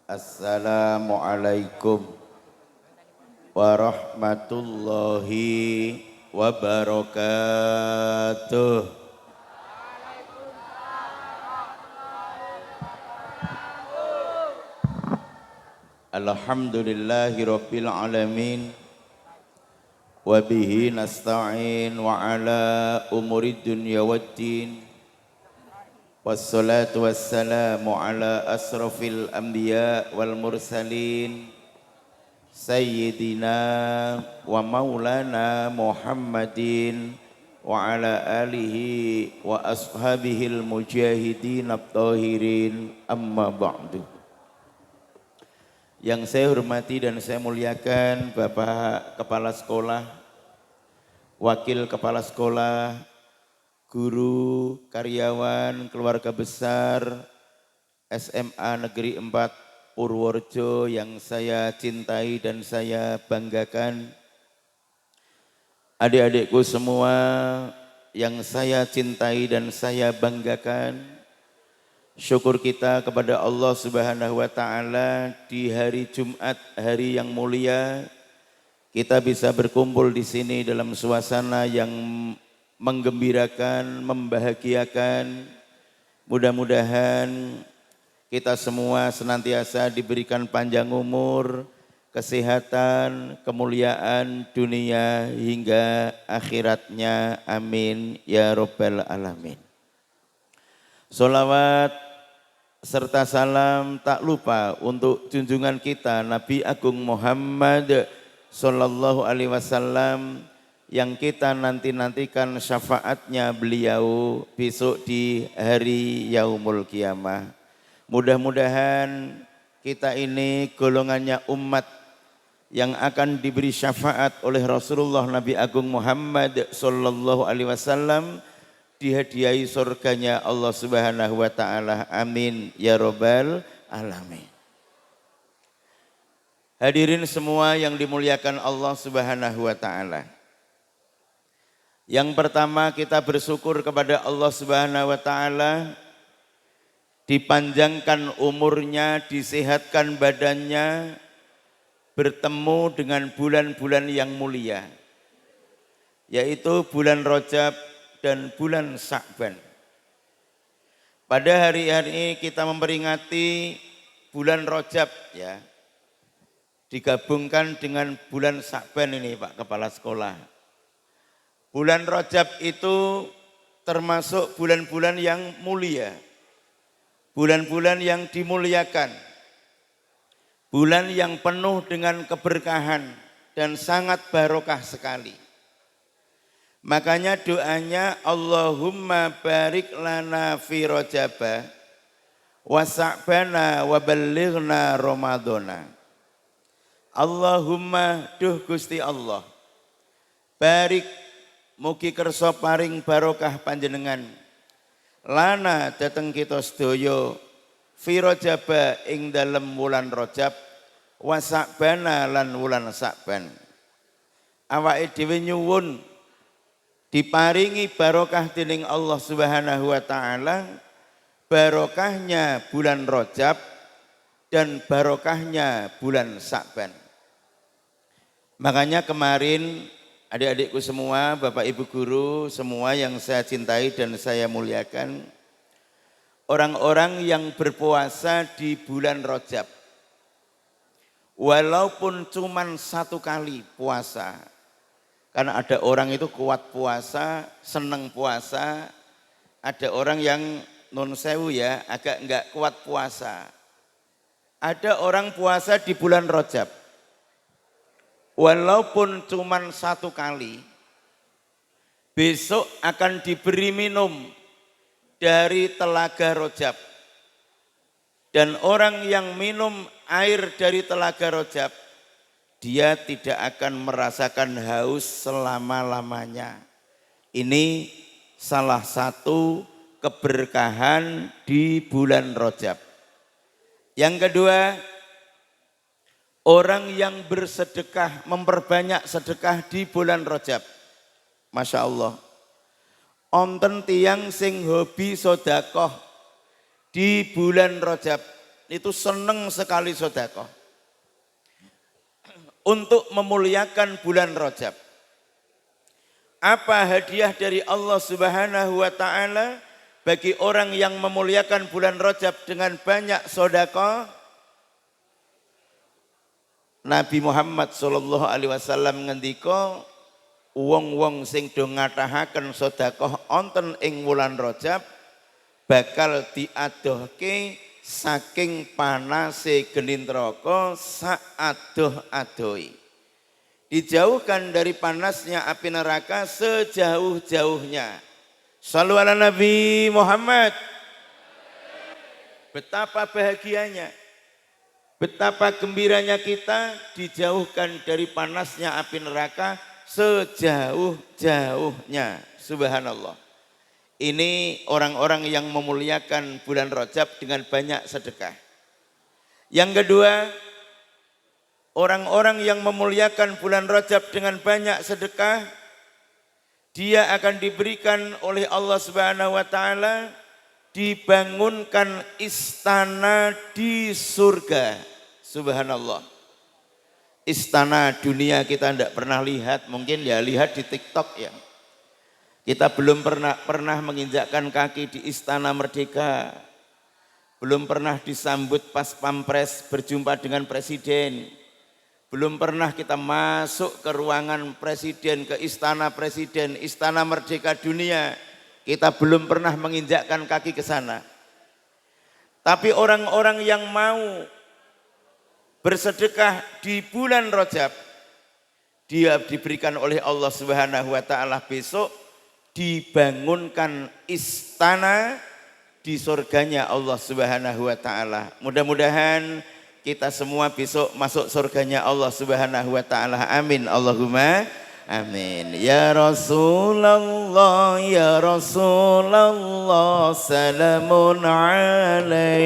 Assalamualaikum warahmatullahi wabarakatuh. Alhamdulillahi rabbil alamin. Wa bihi nasta'in wa ala umuri dunya waddin. Wassalatu wassalamu ala asrafil anbiya wal mursalin Sayyidina wa maulana Muhammadin wa ala alihi wa ashabihil mujahidin at-tahirin amma ba'du. Yang saya hormati dan saya muliakan Bapak Kepala Sekolah, Wakil Kepala Sekolah, guru, karyawan, keluarga besar SMA Negeri 4 Purworejo yang saya cintai dan saya banggakan. Adik-adikku semua yang saya cintai dan saya banggakan. Syukur kita kepada Allah Subhanahu wa taala di hari Jumat, hari yang mulia, kita bisa berkumpul di sini dalam suasana yang menggembirakan, membahagiakan. Mudah-mudahan kita semua senantiasa diberikan panjang umur, kesehatan, kemuliaan dunia hingga akhiratnya. Amin ya rabbal alamin. Sholawat serta salam tak lupa untuk junjungan kita Nabi Agung Muhammad sallallahu alaihi wasallam, yang kita nantikan syafaatnya beliau besok di hari yaumul kiamah. Mudah-mudahan kita ini golongannya umat yang akan diberi syafaat oleh Rasulullah Nabi Agung Muhammad sallallahu alaihi wasallam, dihadiahi surganya Allah Subhanahu wa taala. Amin ya rabbal alamin. Hadirin semua yang dimuliakan Allah Subhanahu wa taala. Yang pertama, kita bersyukur kepada Allah Subhanahu wa taala, dipanjangkan umurnya, disehatkan badannya, bertemu dengan bulan-bulan yang mulia, yaitu bulan Rajab dan bulan Sya'ban. Pada hari ini kita memperingati bulan Rajab, ya, digabungkan dengan bulan Sya'ban ini Pak Kepala Sekolah. Bulan Rajab itu termasuk bulan-bulan yang mulia, bulan-bulan yang dimuliakan, bulan yang penuh dengan keberkahan dan sangat barokah sekali. Makanya doanya Allahumma barik lana fi Rajaba wa Sya'bana wa ballighna Ramadhana. Allahumma, duh Gusti Allah, barik mugi kersa paring barokah panjenengan lana dateng kita sedaya fi Rajaba ing dalem wulan Rajab wa Sya'bana lan wulan Sya'ban. Awake dhewe nyuwun diparingi barokah dening Allah Subhanahu wa taala, barokahnya bulan Rajab dan barokahnya bulan Sya'ban. Makanya kemarin adik-adikku semua, Bapak Ibu guru semua yang saya cintai dan saya muliakan, orang-orang yang berpuasa di bulan Rajab, walaupun cuman 1 kali puasa, karena ada orang itu kuat puasa, seneng puasa, ada orang yang non sewu ya, agak enggak kuat puasa. Ada orang puasa di bulan Rajab, walaupun cuman 1 kali, besok akan diberi minum dari telaga Rajab. Dan orang yang minum air dari telaga Rajab, dia tidak akan merasakan haus selama-lamanya. Ini salah satu keberkahan di bulan Rajab. Yang kedua, orang yang bersedekah, memperbanyak sedekah di bulan Rajab. Masya Allah. Onten tiang sing hobi sodakoh di bulan Rajab. itu seneng sekali sedekah untuk memuliakan bulan Rajab. Apa hadiah dari Allah Subhanahu wa taala bagi orang yang memuliakan bulan Rajab dengan banyak sedekah? Nabi Muhammad sallallahu alaihi wasallam ngendika, wong-wong sing do ngatahaken sedekah wonten ing wulan Rajab bakal diadohke saking panase geni neraka sak adoh-adohi. Dijauhkan dari panasnya api neraka sejauh-jauhnya. Shallu ala Nabi Muhammad. Betapa bahagianya, betapa gembiranya kita dijauhkan dari panasnya api neraka sejauh-jauhnya. Subhanallah. Ini orang-orang yang memuliakan bulan Rajab dengan banyak sedekah. Yang kedua, orang-orang yang memuliakan bulan Rajab dengan banyak sedekah, dia akan diberikan oleh Allah Subhanahu wa taala dibangunkan istana di surga. Subhanallah. Istana dunia kita tidak pernah lihat, mungkin ya lihat di TikTok ya. Kita belum pernah menginjakkan kaki di Istana Merdeka. Belum pernah disambut pas pampres berjumpa dengan presiden. Belum pernah kita masuk ke ruangan presiden, ke istana presiden, Istana Merdeka dunia. Kita belum pernah menginjakkan kaki ke sana. Tapi orang-orang yang mau bersedekah di bulan Rajab, dia diberikan oleh Allah Subhanahu wa taala besok dibangunkan istana di surganya Allah Subhanahu wa taala. Mudah-mudahan kita semua besok masuk surganya Allah Subhanahu wa taala. Amin. Allahumma amin. Ya Rasulullah, ya Rasulullah, salamun alaik.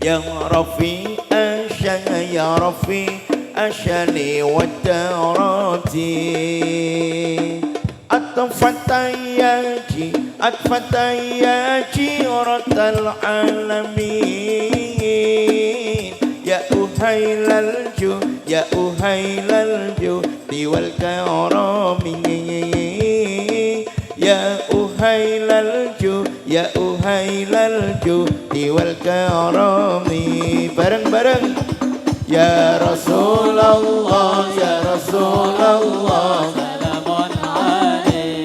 Ya Rafi asyana, ya Rafi asyani wa darati. Atfatayyaji ratal alamin. Ya uhailal ju, ya uhailal ju diwal karami. Ya uhailal ju, ya uhailal ju diwal karami. Bareng-bareng. Ya Rasulullah, ya Rasulullah,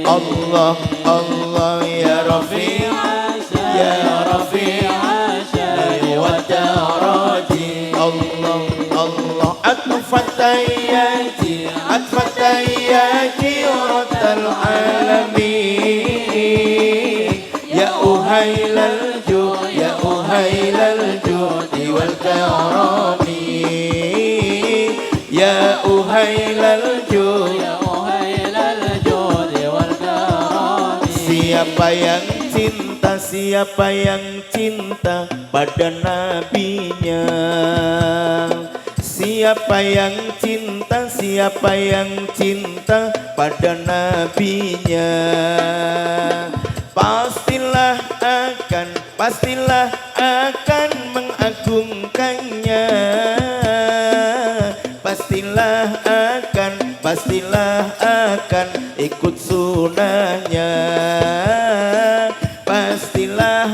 Allah, Allah, ya Rafi' ya Rafi' syari wa darati. Allah, Allah, atfatayyaji ratal alamin. Ya uhailal ju, ya uhailal judi wal karami. Ya uhailal ju, ya uhailal judi wal karami. Siapa yang cinta pada nabinya, siapa yang cinta pada nabinya, pastilah akan mengagungkannya, pastilah akan ikut sunahnya, pastilah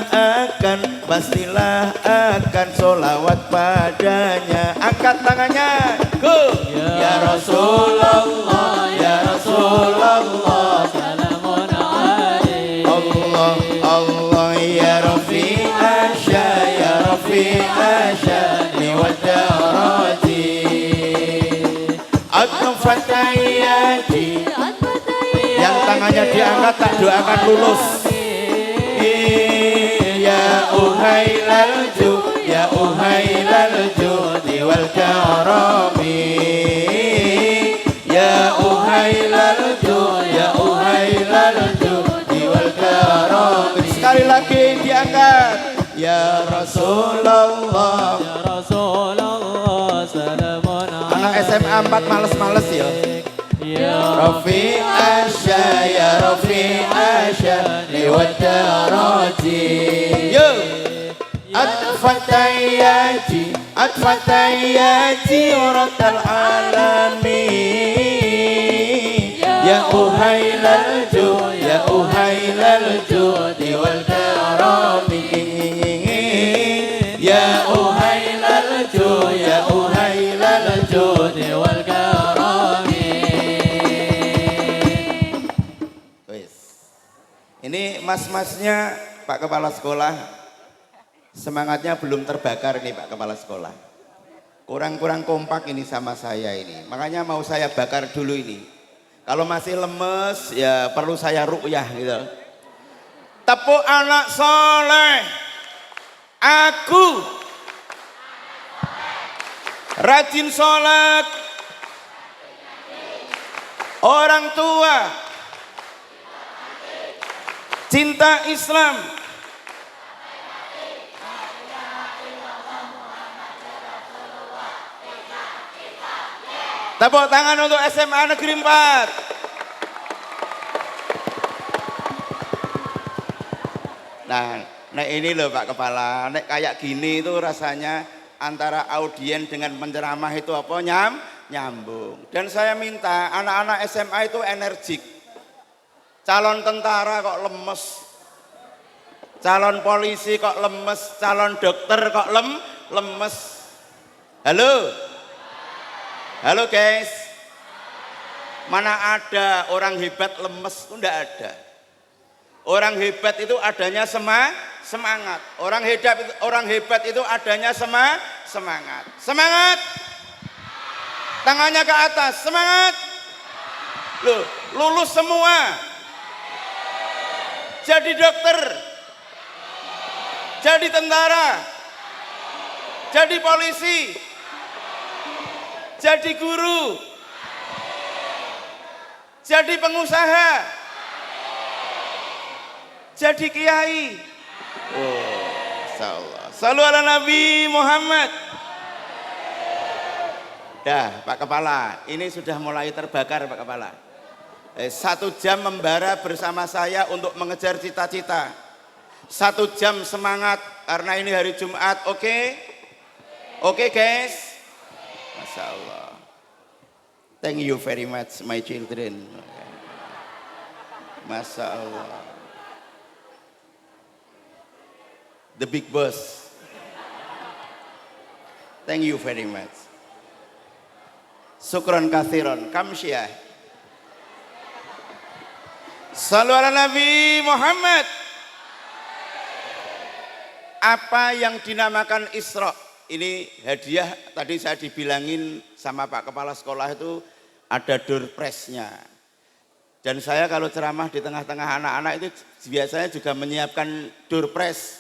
akan sholawat padanya. Angkat tangannya, go. Ya Rasulullah, ya Rasulullah, salamun alaik. Allah, Allah, ya Rafi' asya, ya Rafi' asya wa darati. Atfatayyaji, yang tangannya diangkat tak doakan lulus. Ya uhailal ju, ya uhailal judi wal karami. Ya uhailal ju, ya uhailal judi wal karami. Sekali lagi diangkat. Ya Rasulullah, ya Rasulullah, salamun alaik. Anak SMA 4 males-males ya. Ya Rafi' asya, ya Rafi' asya liwat darati. Yo. atfatayati uratal alamin ya uhailal judi wal karami ya uhailal judi wal karami. Ini mas-masnya Pak Kepala Sekolah, semangatnya belum terbakar nih Pak Kepala Sekolah. Kurang-kurang kompak ini sama saya ini. Makanya mau saya bakar dulu ini. Kalau masih lemes ya perlu saya ruqyah gitu. Tepuk anak soleh. Aku rajin sholat. Orang tua cinta Islam. Tepuk tangan untuk SMA Negeri 4. Nah ini loh Pak Kepala, nek kayak gini itu rasanya antara audien dengan penceramah itu apa nyambung. Dan saya minta anak-anak SMA itu energik. Calon tentara kok lemes, calon polisi kok lemes, calon dokter kok lemes. Halo guys, mana ada orang hebat lemes? Itu enggak ada. Orang hebat itu adanya semangat. Orang hebat itu adanya semangat. Semangat. Tangannya ke atas, semangat. Loh, lulus semua. Jadi dokter, jadi tentara, jadi polisi, jadi guru, jadi pengusaha, jadi kiai. Oh, insyaallah. Shallu ala Nabi Muhammad. Dah, Pak Kepala, ini sudah mulai terbakar Pak Kepala. 1 jam membara bersama saya untuk mengejar cita-cita. 1 jam semangat karena ini hari Jumat, oke? Oke guys? Masya Allah. Thank you very much my children. Masya Allah. The big boss. Thank you very much. Syukron kathiron. Kamsyah. Shallu ala Nabi Muhammad. Apa yang dinamakan Isra? Ini hadiah tadi saya dibilangin sama Pak Kepala Sekolah itu ada door prize-nya. Dan saya kalau ceramah di tengah-tengah anak-anak itu biasanya juga menyiapkan door prize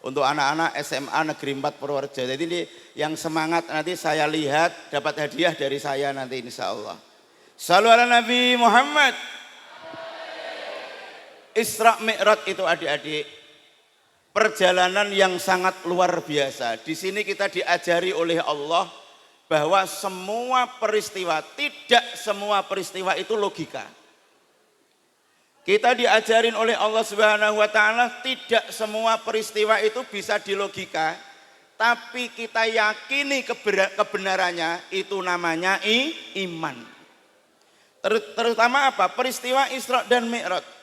untuk anak-anak SMA Negeri 4 Purworejo. Jadi ini yang semangat nanti saya lihat dapat hadiah dari saya nanti insya Allah. Shallu ala Nabi Muhammad. Isra Mi'raj itu adik-adik perjalanan yang sangat luar biasa. Di sini kita diajari oleh Allah bahwa tidak semua peristiwa itu logika. Kita diajarin oleh Allah Subhanahu wa taala tidak semua peristiwa itu bisa dilogika, tapi kita yakini kebenarannya, itu namanya iman. Terutama apa? Peristiwa Isra dan Mi'raj.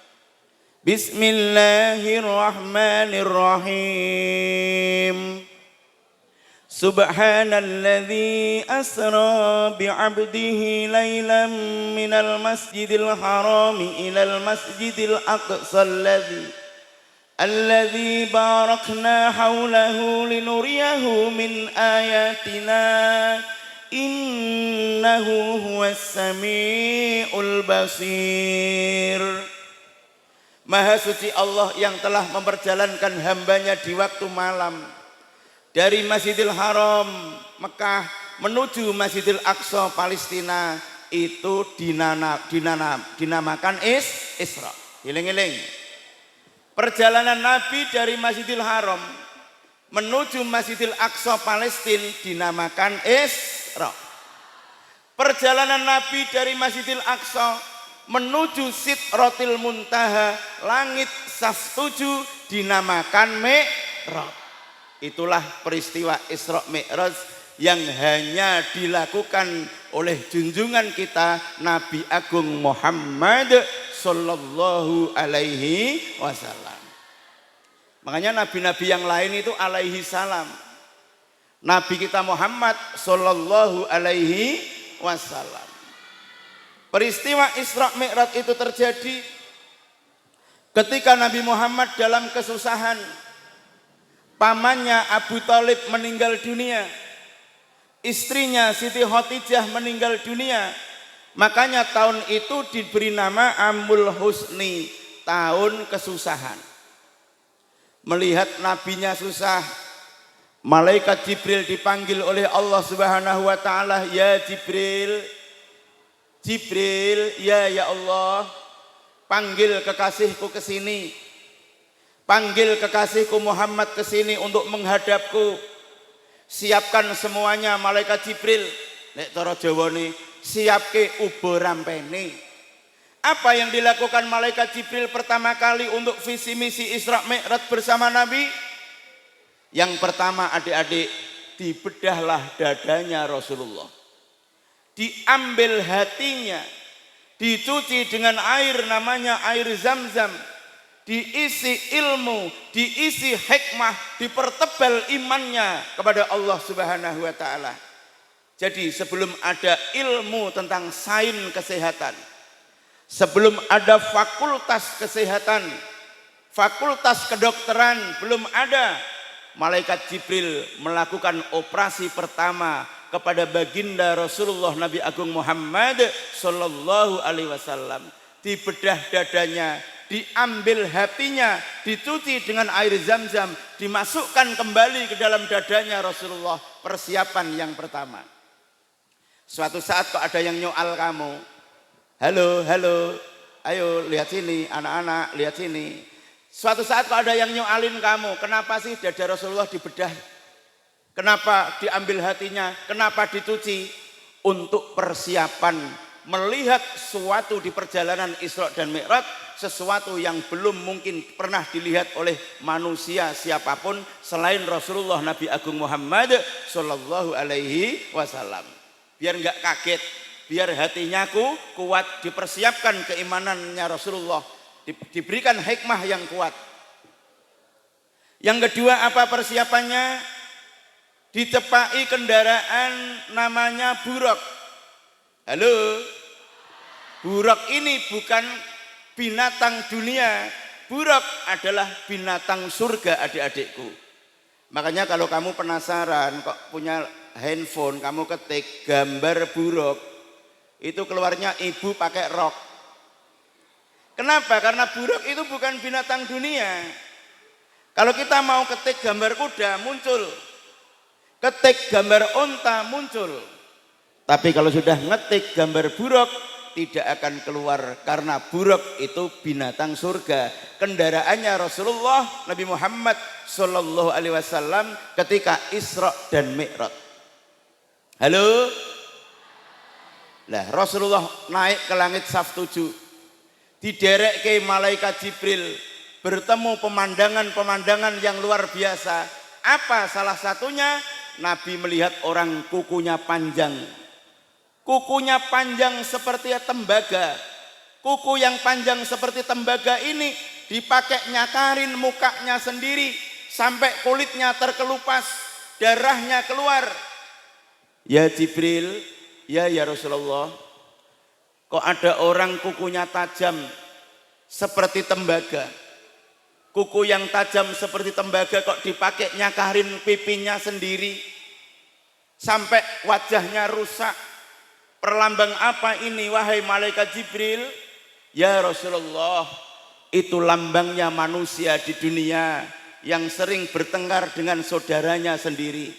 Bismillahirrahmanirrahim. Subhanalladzi asra bi'abdihi laylan minal masjidil harami ilal masjidil aqsa alladzi barakna hawlahu linuriyahu min ayatina innahu huwas sami'ul basir. Maha suci Allah yang telah memperjalankan hambanya di waktu malam dari Masjidil Haram Mekah menuju Masjidil Aqsa Palestina, itu dinamakan Isra. Giling-giling. Perjalanan Nabi dari Masjidil Haram menuju Masjidil Aqsa Palestina dinamakan Isra. Perjalanan Nabi dari Masjidil Aqsa menuju Sidratil Muntaha, langit saf 7 dinamakan Mi'raj. Itulah peristiwa Isra Mi'raj yang hanya dilakukan oleh junjungan kita Nabi Agung Muhammad sallallahu alaihi wasallam. Makanya nabi-nabi yang lain itu alaihi salam. Nabi kita Muhammad sallallahu alaihi wasallam. Peristiwa Isra Mi'raj itu terjadi ketika Nabi Muhammad dalam kesusahan. Pamannya Abu Thalib meninggal dunia. Istrinya Siti Khadijah meninggal dunia. Makanya tahun itu diberi nama Amul Husni, tahun kesusahan. Melihat nabinya susah, malaikat Jibril dipanggil oleh Allah Subhanahu wa taala, "Ya Jibril, Jibril, ya Allah, panggil kekasihku ke sini. Panggil kekasihku Muhammad ke sini untuk menghadapku. Siapkan semuanya malaikat Jibril." Nek cara Jawa nih, siapke ubo rampene. Apa yang dilakukan malaikat Jibril pertama kali untuk visi misi Isra Mi'raj bersama Nabi? Yang pertama adik-adik, dibedahlah dadanya Rasulullah. Diambil hatinya, dicuci dengan air namanya air Zam-Zam. Diisi ilmu, diisi hikmah, dipertebal imannya kepada Allah Subhanahu wa taala. Jadi sebelum ada ilmu tentang sains kesehatan, sebelum ada fakultas kesehatan, fakultas kedokteran belum ada, malaikat Jibril melakukan operasi pertama kepada baginda Rasulullah Nabi Agung Muhammad sallallahu alaihi wasallam. Dibedah dadanya, diambil hatinya, dicuci dengan air Zam-Zam, dimasukkan kembali ke dalam dadanya Rasulullah. Persiapan yang pertama. Suatu saat kok ada yang nyoal kamu, halo, ayo lihat sini, anak-anak lihat sini. Suatu saat kok ada yang nyoalin kamu, kenapa sih dada Rasulullah dibedah? Kenapa diambil hatinya? Kenapa dicuci? Untuk persiapan melihat sesuatu di perjalanan Isra dan Mi'raj, sesuatu yang belum mungkin pernah dilihat oleh manusia siapapun selain Rasulullah Nabi Agung Muhammad sallallahu alaihi wasallam. Biar enggak kaget, biar hatinya kuat, dipersiapkan keimanannya Rasulullah, diberikan hikmah yang kuat. Yang kedua, apa persiapannya? Dicepai kendaraan namanya buruk. Halo, buruk ini bukan binatang dunia, buruk adalah binatang surga adik-adikku. Makanya kalau kamu penasaran kok punya handphone, kamu ketik gambar buruk, itu keluarnya ibu pakai rok. Kenapa? Karena buruk itu bukan binatang dunia. Kalau kita mau ketik gambar kuda muncul, ketik gambar onta muncul. Tapi kalau sudah ngetik gambar buruk, tidak akan keluar, karena buruk itu binatang surga. Kendaraannya Rasulullah Nabi Muhammad sallallahu alaihi wasallam ketika Isra dan Mi'raj. Halo? Lah Rasulullah naik ke langit saf 7. Diderek ke malaikat Jibril, bertemu pemandangan-pemandangan yang luar biasa. Apa salah satunya? Nabi melihat orang kukunya panjang. Kukunya panjang seperti tembaga. Kuku yang panjang seperti tembaga ini dipakai nyakarin mukanya sendiri sampai kulitnya terkelupas, darahnya keluar. Ya Jibril, ya Rasulullah, kok ada orang kukunya tajam seperti tembaga. Kuku yang tajam seperti tembaga kok dipakai nyakarin pipinya sendiri sampai wajahnya rusak. Perlambang apa ini wahai malaikat Jibril? Ya Rasulullah, itu lambangnya manusia di dunia yang sering bertengkar dengan saudaranya sendiri.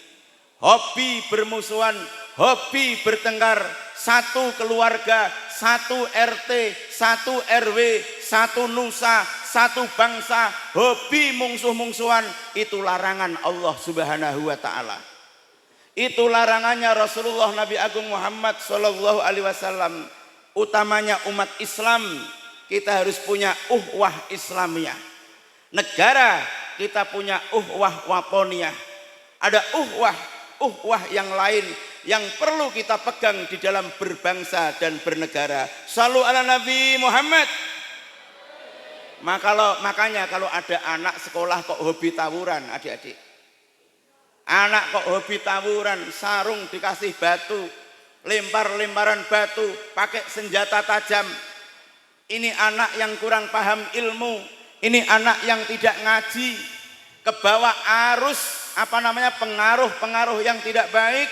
Hobi bermusuhan, hobi bertengkar, satu keluarga, satu RT, satu RW, satu nusa, satu bangsa, hobi mungsuh-mungsuhan, itu larangan Allah Subhanahu wa taala. Itu larangannya Rasulullah Nabi Agung Muhammad sallallahu alaihi wasallam. Utamanya umat Islam, kita harus punya uhwah Islamiyah. Negara kita punya uhwah watoniyah. Ada uhwah yang lain yang perlu kita pegang di dalam berbangsa dan bernegara. Shallu ala Nabi Muhammad. Makanya kalau ada anak sekolah kok hobi tawuran, adik-adik. Anak kok hobi tawuran, sarung dikasih batu, lemparan batu, pakai senjata tajam. Ini anak yang kurang paham ilmu, ini anak yang tidak ngaji, kebawa arus pengaruh-pengaruh yang tidak baik,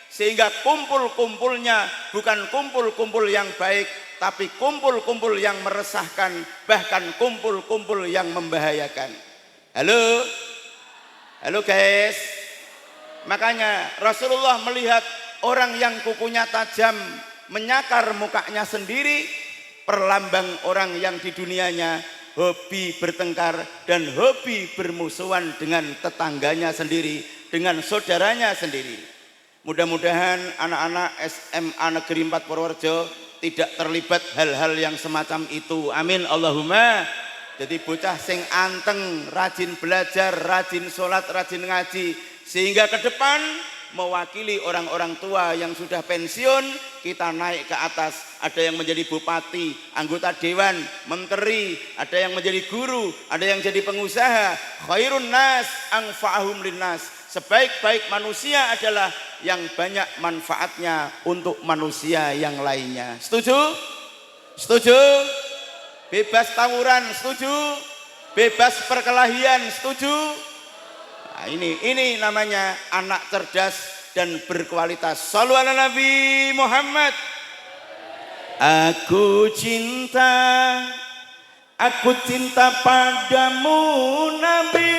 sehingga kumpul-kumpulnya bukan kumpul-kumpul yang baik, tapi kumpul-kumpul yang meresahkan, bahkan kumpul-kumpul yang membahayakan. Halo guys. Makanya Rasulullah melihat orang yang kukunya tajam menyakar mukanya sendiri, perlambang orang yang di dunianya hobi bertengkar dan hobi bermusuhan dengan tetangganya sendiri, dengan saudaranya sendiri. Mudah-mudahan anak-anak SMA Negeri 4 Purworejo tidak terlibat hal-hal yang semacam itu. Amin Allahumma. Jadi bocah sing anteng, rajin belajar, rajin sholat, rajin ngaji, sehingga ke depan mewakili orang-orang tua yang sudah pensiun, kita naik ke atas. Ada yang menjadi bupati, anggota dewan, menteri, ada yang menjadi guru, ada yang jadi pengusaha. Khairun nas anfa'ahum linnas. Sebaik-baik manusia adalah yang banyak manfaatnya untuk manusia yang lainnya. Setuju? Setuju? Bebas tawuran, setuju? Bebas perkelahian, setuju? Nah, ini namanya anak cerdas dan berkualitas. Shallu ala Nabi Muhammad. Aku cinta padamu Nabi,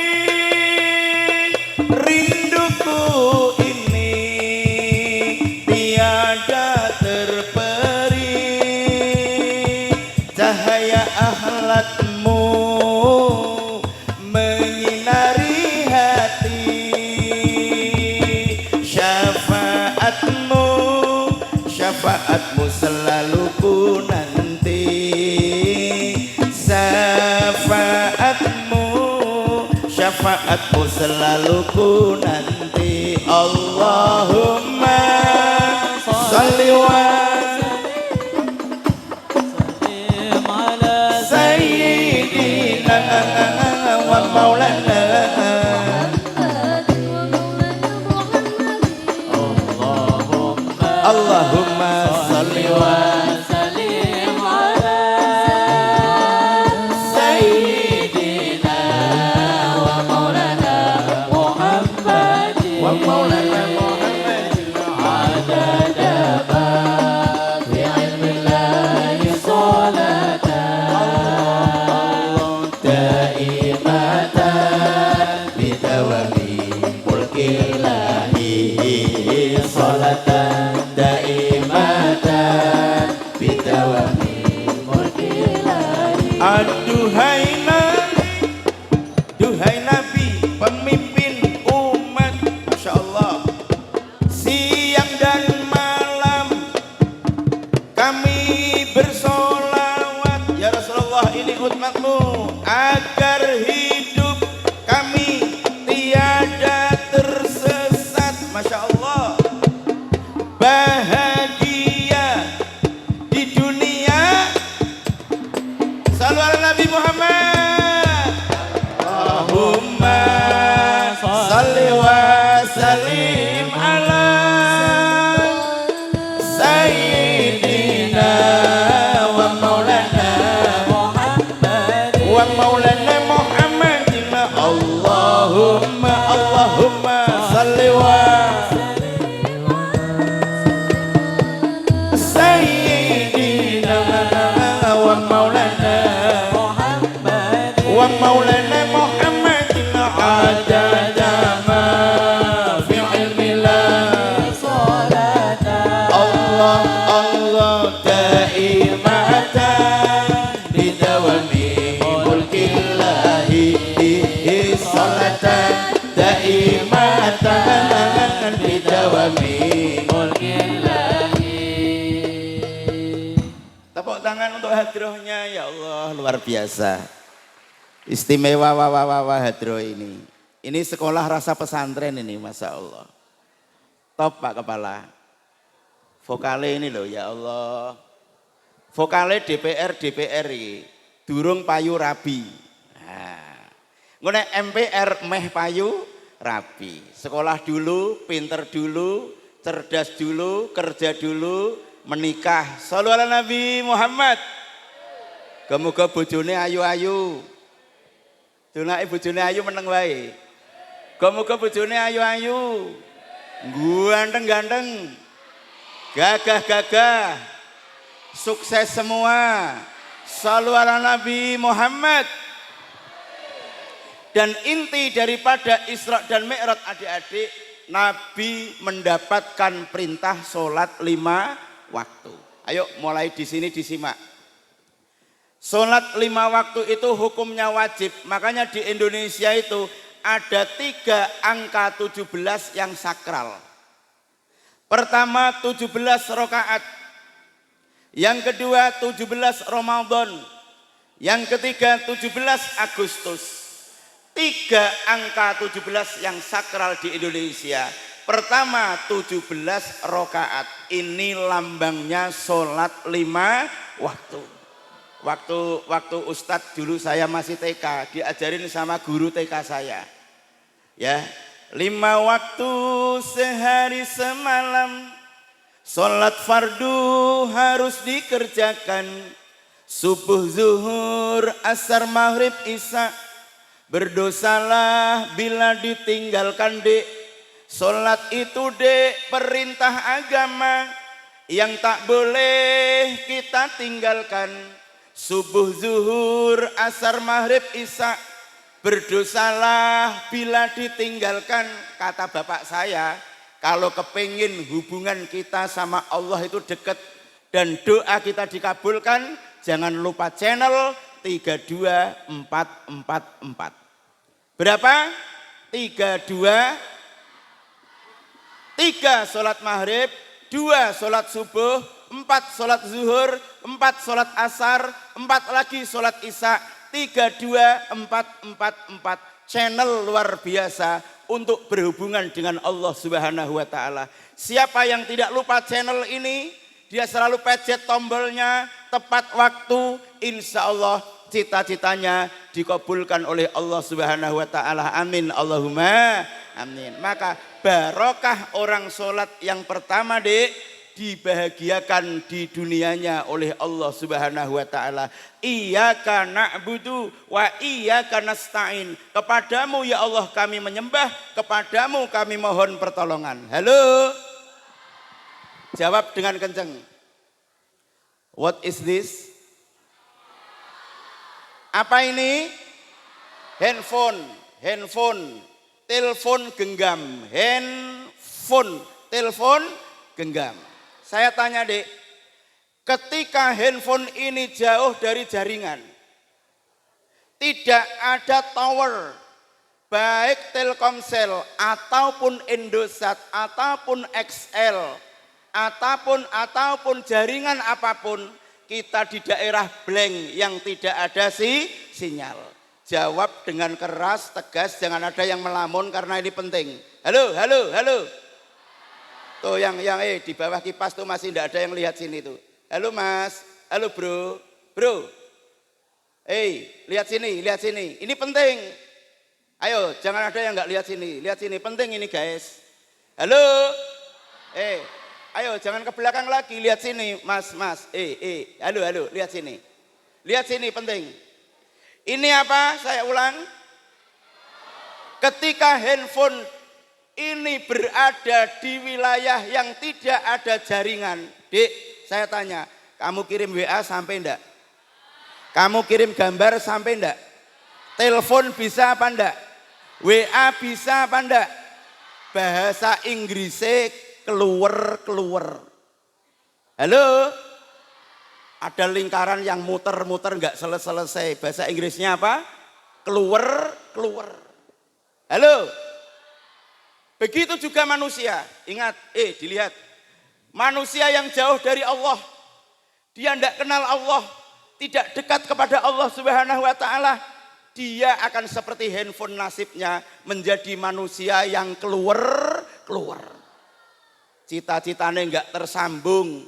rinduku ini tiada terperi, cahaya akhlakmu menyinari hati, syafaatmu selalu ku nanti, syafaatmu selalu ku nanti. Allahumma sholli wa sallim ala sayyidina wa maulana Allahumma sholli wa sallim ala sayyidina wa maulana Muhammadin adada ma fi ilmillahi salatan daimatan bidawami mulkillahi salatan daimatan bidawami mulkillahi. Duhai Nabi, pemimpin umat, Masya Allah, siang dan malam kami bersolawat, ya Rasulullah, ini umatmu, agar hidup kami tiada tersesat. Masya Allah, bahagia di dunia. Shallu ala Nabi Muhammad. Allahumma sholli wa sallim ala sayyidina wa maulana Muhammadin. Allahumma sholli wa sayyidina wa maulana Muhammadin adada ma fi ilmillah salatan Allah daimatan bidawami mulkillahi salatan daimatan bidawami mulkillahi. Tepuk tangan untuk hadrohnya, ya Allah, luar biasa. Istimewa hadroh ini. Ini sekolah rasa pesantren ini, Masya Allah. Top Pak Kepala. Vokale ini loh, ya Allah. Vokale DPR ini. Durung payu rabi. Nah, ngene MPR meh payu rabi. Sekolah dulu, pinter dulu, cerdas dulu, kerja dulu, menikah. Shallu ala Nabi Muhammad. Muga bojone ayu-ayu. Donake bojone ayu meneng wae. Muga bojone ayu-ayu. Ganteng-ganteng. Gagah-gagah. Sukses semua. Shallu ala Nabi Muhammad. Dan inti daripada Isra dan Mi'raj adik-adik, Nabi mendapatkan perintah sholat 5 waktu. Ayo mulai di sini disimak. Sholat 5 waktu itu hukumnya wajib. Makanya di Indonesia itu ada 3 angka 17 yang sakral. Pertama 17 rakaat. Yang kedua 17 Ramadan. Yang ketiga 17 Agustus. 3 angka 17 yang sakral di Indonesia. Pertama 17 rakaat. Ini lambangnya sholat 5 waktu. Waktu Ustadz dulu saya masih TK, diajarin sama guru TK saya. Ya, 5 waktu sehari semalam, sholat fardu harus dikerjakan. Subuh, zuhur, asar, maghrib, isya. Berdosalah bila ditinggalkan dek. Sholat itu dek perintah agama yang tak boleh kita tinggalkan. Subuh, zuhur, asar, maghrib, isya. Berdosalah bila ditinggalkan. Kata bapak saya, kalau kepingin hubungan kita sama Allah itu dekat dan doa kita dikabulkan, jangan lupa channel 32444. Berapa? 3 sholat maghrib, 2 sholat subuh, 4 sholat zuhur, 4 sholat asar, 4 lagi sholat isya. 32444 channel luar biasa untuk berhubungan dengan Allah Subhanahu wa taala. Siapa yang tidak lupa channel ini, dia selalu pencet tombolnya tepat waktu, insya Allah cita-citanya dikabulkan oleh Allah Subhanahu wa taala. Amin Allahumma amin. Maka barokah orang sholat yang pertama dek, dibahagiakan di dunianya oleh Allah Subhanahu wa taala. Iyyaka na'budu wa iyyaka nasta'in. Kepadamu ya Allah kami menyembah, kepadamu kami mohon pertolongan. Halo. Jawab dengan kencang. What is this? Apa ini? Handphone. Telepon genggam. Telepon genggam. Saya tanya dek, ketika handphone ini jauh dari jaringan, tidak ada tower, baik Telkomsel ataupun Indosat ataupun XL ataupun jaringan apapun, kita di daerah blank yang tidak ada sinyal. Jawab dengan keras, tegas, jangan ada yang melamun karena ini penting. Halo. Tuh yang di bawah kipas tuh masih tidak ada yang lihat sini tuh. Halo mas, halo bro. Lihat sini. Ini penting. Ayo, jangan ada yang nggak lihat sini. Lihat sini, penting ini guys. Halo. Ayo jangan ke belakang lagi, lihat sini mas. Halo, lihat sini. Lihat sini, penting. Ini apa? Saya ulang. Ketika handphone ini berada di wilayah yang tidak ada jaringan. Dek, saya tanya, kamu kirim WA sampai enggak? Kamu kirim gambar sampai enggak? Telepon bisa apa enggak? WA bisa apa enggak? Bahasa Inggrisnya keluar. Halo? Ada lingkaran yang muter enggak selesai. Bahasa Inggrisnya apa? Keluar. Halo? Begitu juga manusia. Ingat, dilihat. Manusia yang jauh dari Allah. Dia tidak kenal Allah. Tidak dekat kepada Allah Subhanahu wa taala. dia akan seperti handphone nasibnya menjadi manusia yang keluar. Cita-citanya enggak tersambung,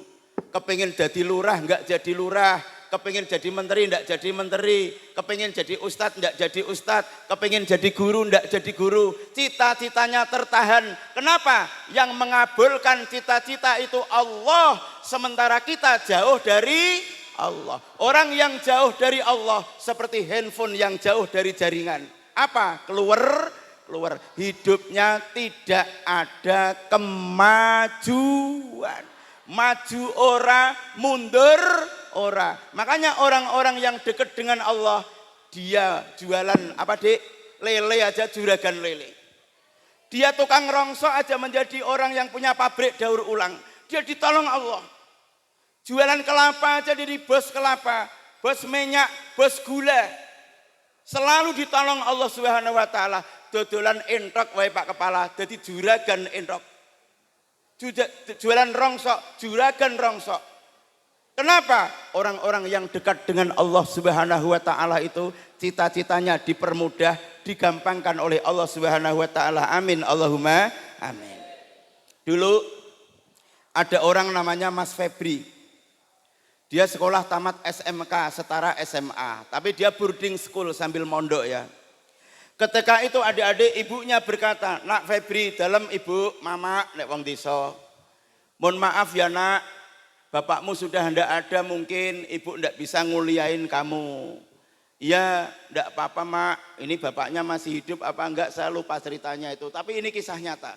kepingin jadi lurah enggak jadi lurah, kepingin jadi menteri enggak jadi menteri, kepingin jadi ustadz enggak jadi ustadz, kepingin jadi guru enggak jadi guru. Cita-citanya tertahan. Kenapa? Yang mengabulkan cita-cita itu Allah, sementara kita jauh dari Allah. Orang yang jauh dari Allah seperti handphone yang jauh dari jaringan. Apa? Keluar. Hidupnya tidak ada kemajuan. Maju ora, mundur ora. Makanya orang-orang yang dekat dengan Allah, dia jualan apa Dik? Lele aja, juragan lele. Dia tukang rongsok aja menjadi orang yang punya pabrik daur ulang. Dia ditolong Allah. Jualan kelapa aja jadi bos kelapa, bos minyak, bos gula. Selalu ditolong Allah Subhanahu wa taala. Dodolan entok wae Pak Kepala, jadi juragan entok. Jualan rongsok, juragan rongsok. Kenapa? Orang-orang yang dekat dengan Allah Subhanahu wa taala itu cita-citanya dipermudah, digampangkan oleh Allah Subhanahu wa taala. Amin Allahumma amin. Dulu ada orang namanya Mas Febri. Dia sekolah tamat SMK setara SMA, tapi dia boarding school sambil mondok ya. Ketika itu adik-adik ibunya berkata, "Nak Febri, dalam ibu, mama, nek wong desa. Mohon maaf ya nak, bapakmu sudah ndak ada mungkin ibu ndak bisa nguliain kamu." "Iya, ndak apa-apa mak, ini bapaknya masih hidup apa enggak saya lupa ceritanya itu. Tapi ini kisah nyata."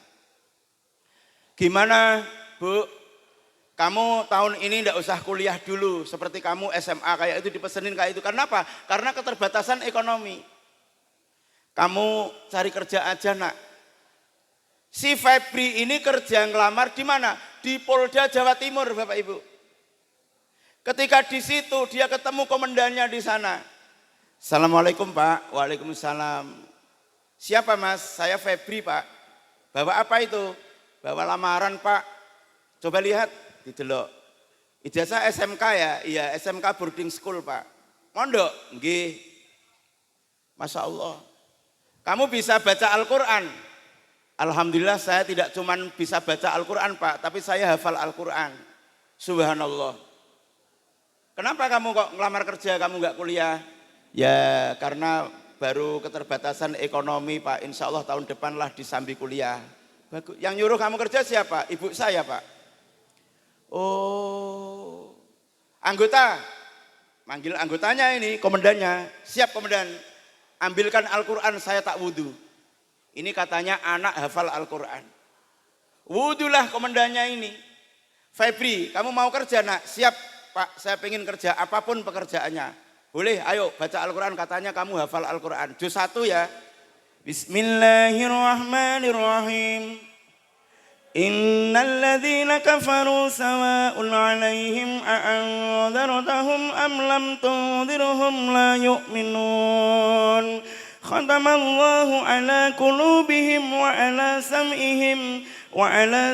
"Gimana Bu, kamu tahun ini ndak usah kuliah dulu, seperti kamu SMA kayak itu dipesenin kayak itu. Kenapa? Karena keterbatasan ekonomi. Kamu cari kerja aja nak." Si Febri ini kerja ngelamar di mana? Di Polda Jawa Timur Bapak Ibu. Ketika di situ dia ketemu komandannya di sana. "Assalamualaikum Pak." "Waalaikumsalam." "Siapa Mas?" "Saya Febri Pak." "Bawa apa itu?" "Bawa lamaran Pak." "Coba lihat." Didelok. "Ijazah SMK ya?" "Iya, SMK boarding school Pak." "Mondok?" "Nggih." "Masya Allah. Kamu bisa baca Al-Quran?" "Alhamdulillah saya tidak cuma bisa baca Al-Quran Pak, tapi saya hafal Al-Quran." "Subhanallah. Kenapa kamu kok ngelamar kerja, kamu nggak kuliah?" "Ya karena baru keterbatasan ekonomi Pak, insya Allah tahun depan lah disambi kuliah." "Bagus. Yang nyuruh kamu kerja siapa?" "Ibu saya Pak." "Oh, anggota." Manggil anggotanya ini, komandannya. "Siap komandan, ambilkan Al-Quran saya tak wudhu." Ini katanya anak hafal Al-Quran. Wudhulah komandannya ini. "Febri, kamu mau kerja nak?" "Siap Pak, saya pengen kerja apapun pekerjaannya." "Boleh, ayo baca Al-Quran, katanya kamu hafal Al-Quran. Juz 1 ya." "Bismillahirrahmanirrahim. Innal ladzina kafaru sawa'un 'alaihim a'anzartahum am lam tunzirhum la yu'minun. Khatamallahu 'ala qulubihim wa 'ala sam'ihim wa 'ala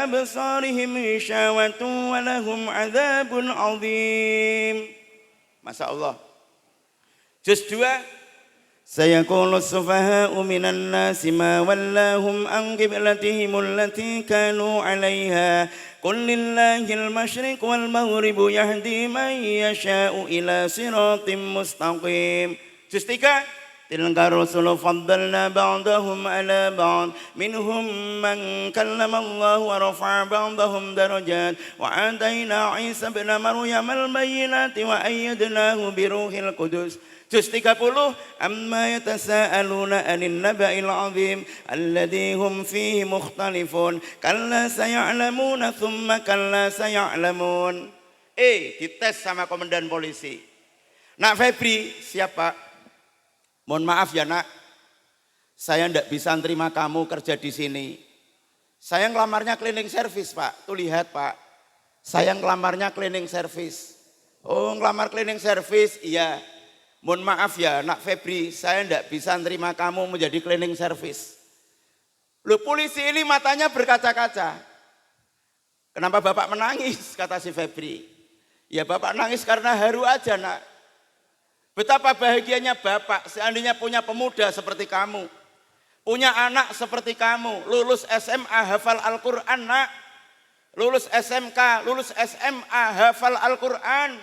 absarihim ghishawatun wa lahum 'adzabun 'adzim." Masya Allah. Juz 2. "Sayaqulu as-sufaha'u minan nasi ma wallahum an qiblatihim allati kanu 'alaiha qul lillahil masyriq wal maghribu yahdi man yasha'u ila siratim mustaqim." Juz 3. "Tilka rusulu faddalna ba'dahum 'ala ba'd minhum man kallama Allah wa rafa'a ba'dahum darajat wa ataina Isa ibn Maryam al-bayyinati wa ayyadnahu bi ruhil qudus." Juz 30. "Amma yatasaaluna 'anil naba'il 'azim alladzi hum fihi mukhtalifun kalla saya'lamuna thumma kalla saya'lamun." Dites sama komandan polisi. "Nak Febri." "Siapa?" "Mohon maaf ya nak, saya ndak bisa terima kamu kerja di sini. Saya ngelamarnya cleaning service Pak." "Tuh lihat Pak, saya ngelamarnya cleaning service." "Oh ngelamar cleaning service, iya. Mohon maaf ya nak Febri, saya ndak bisa terima kamu menjadi cleaning service." Loh polisi ini matanya berkaca-kaca. "Kenapa Bapak menangis?" kata si Febri. Ya Bapak nangis karena haru aja nak. Betapa bahagianya Bapak seandainya punya pemuda seperti kamu. Punya anak seperti kamu. Lulus SMA hafal Al-Quran nak. Lulus SMK, lulus SMA hafal Al-Quran.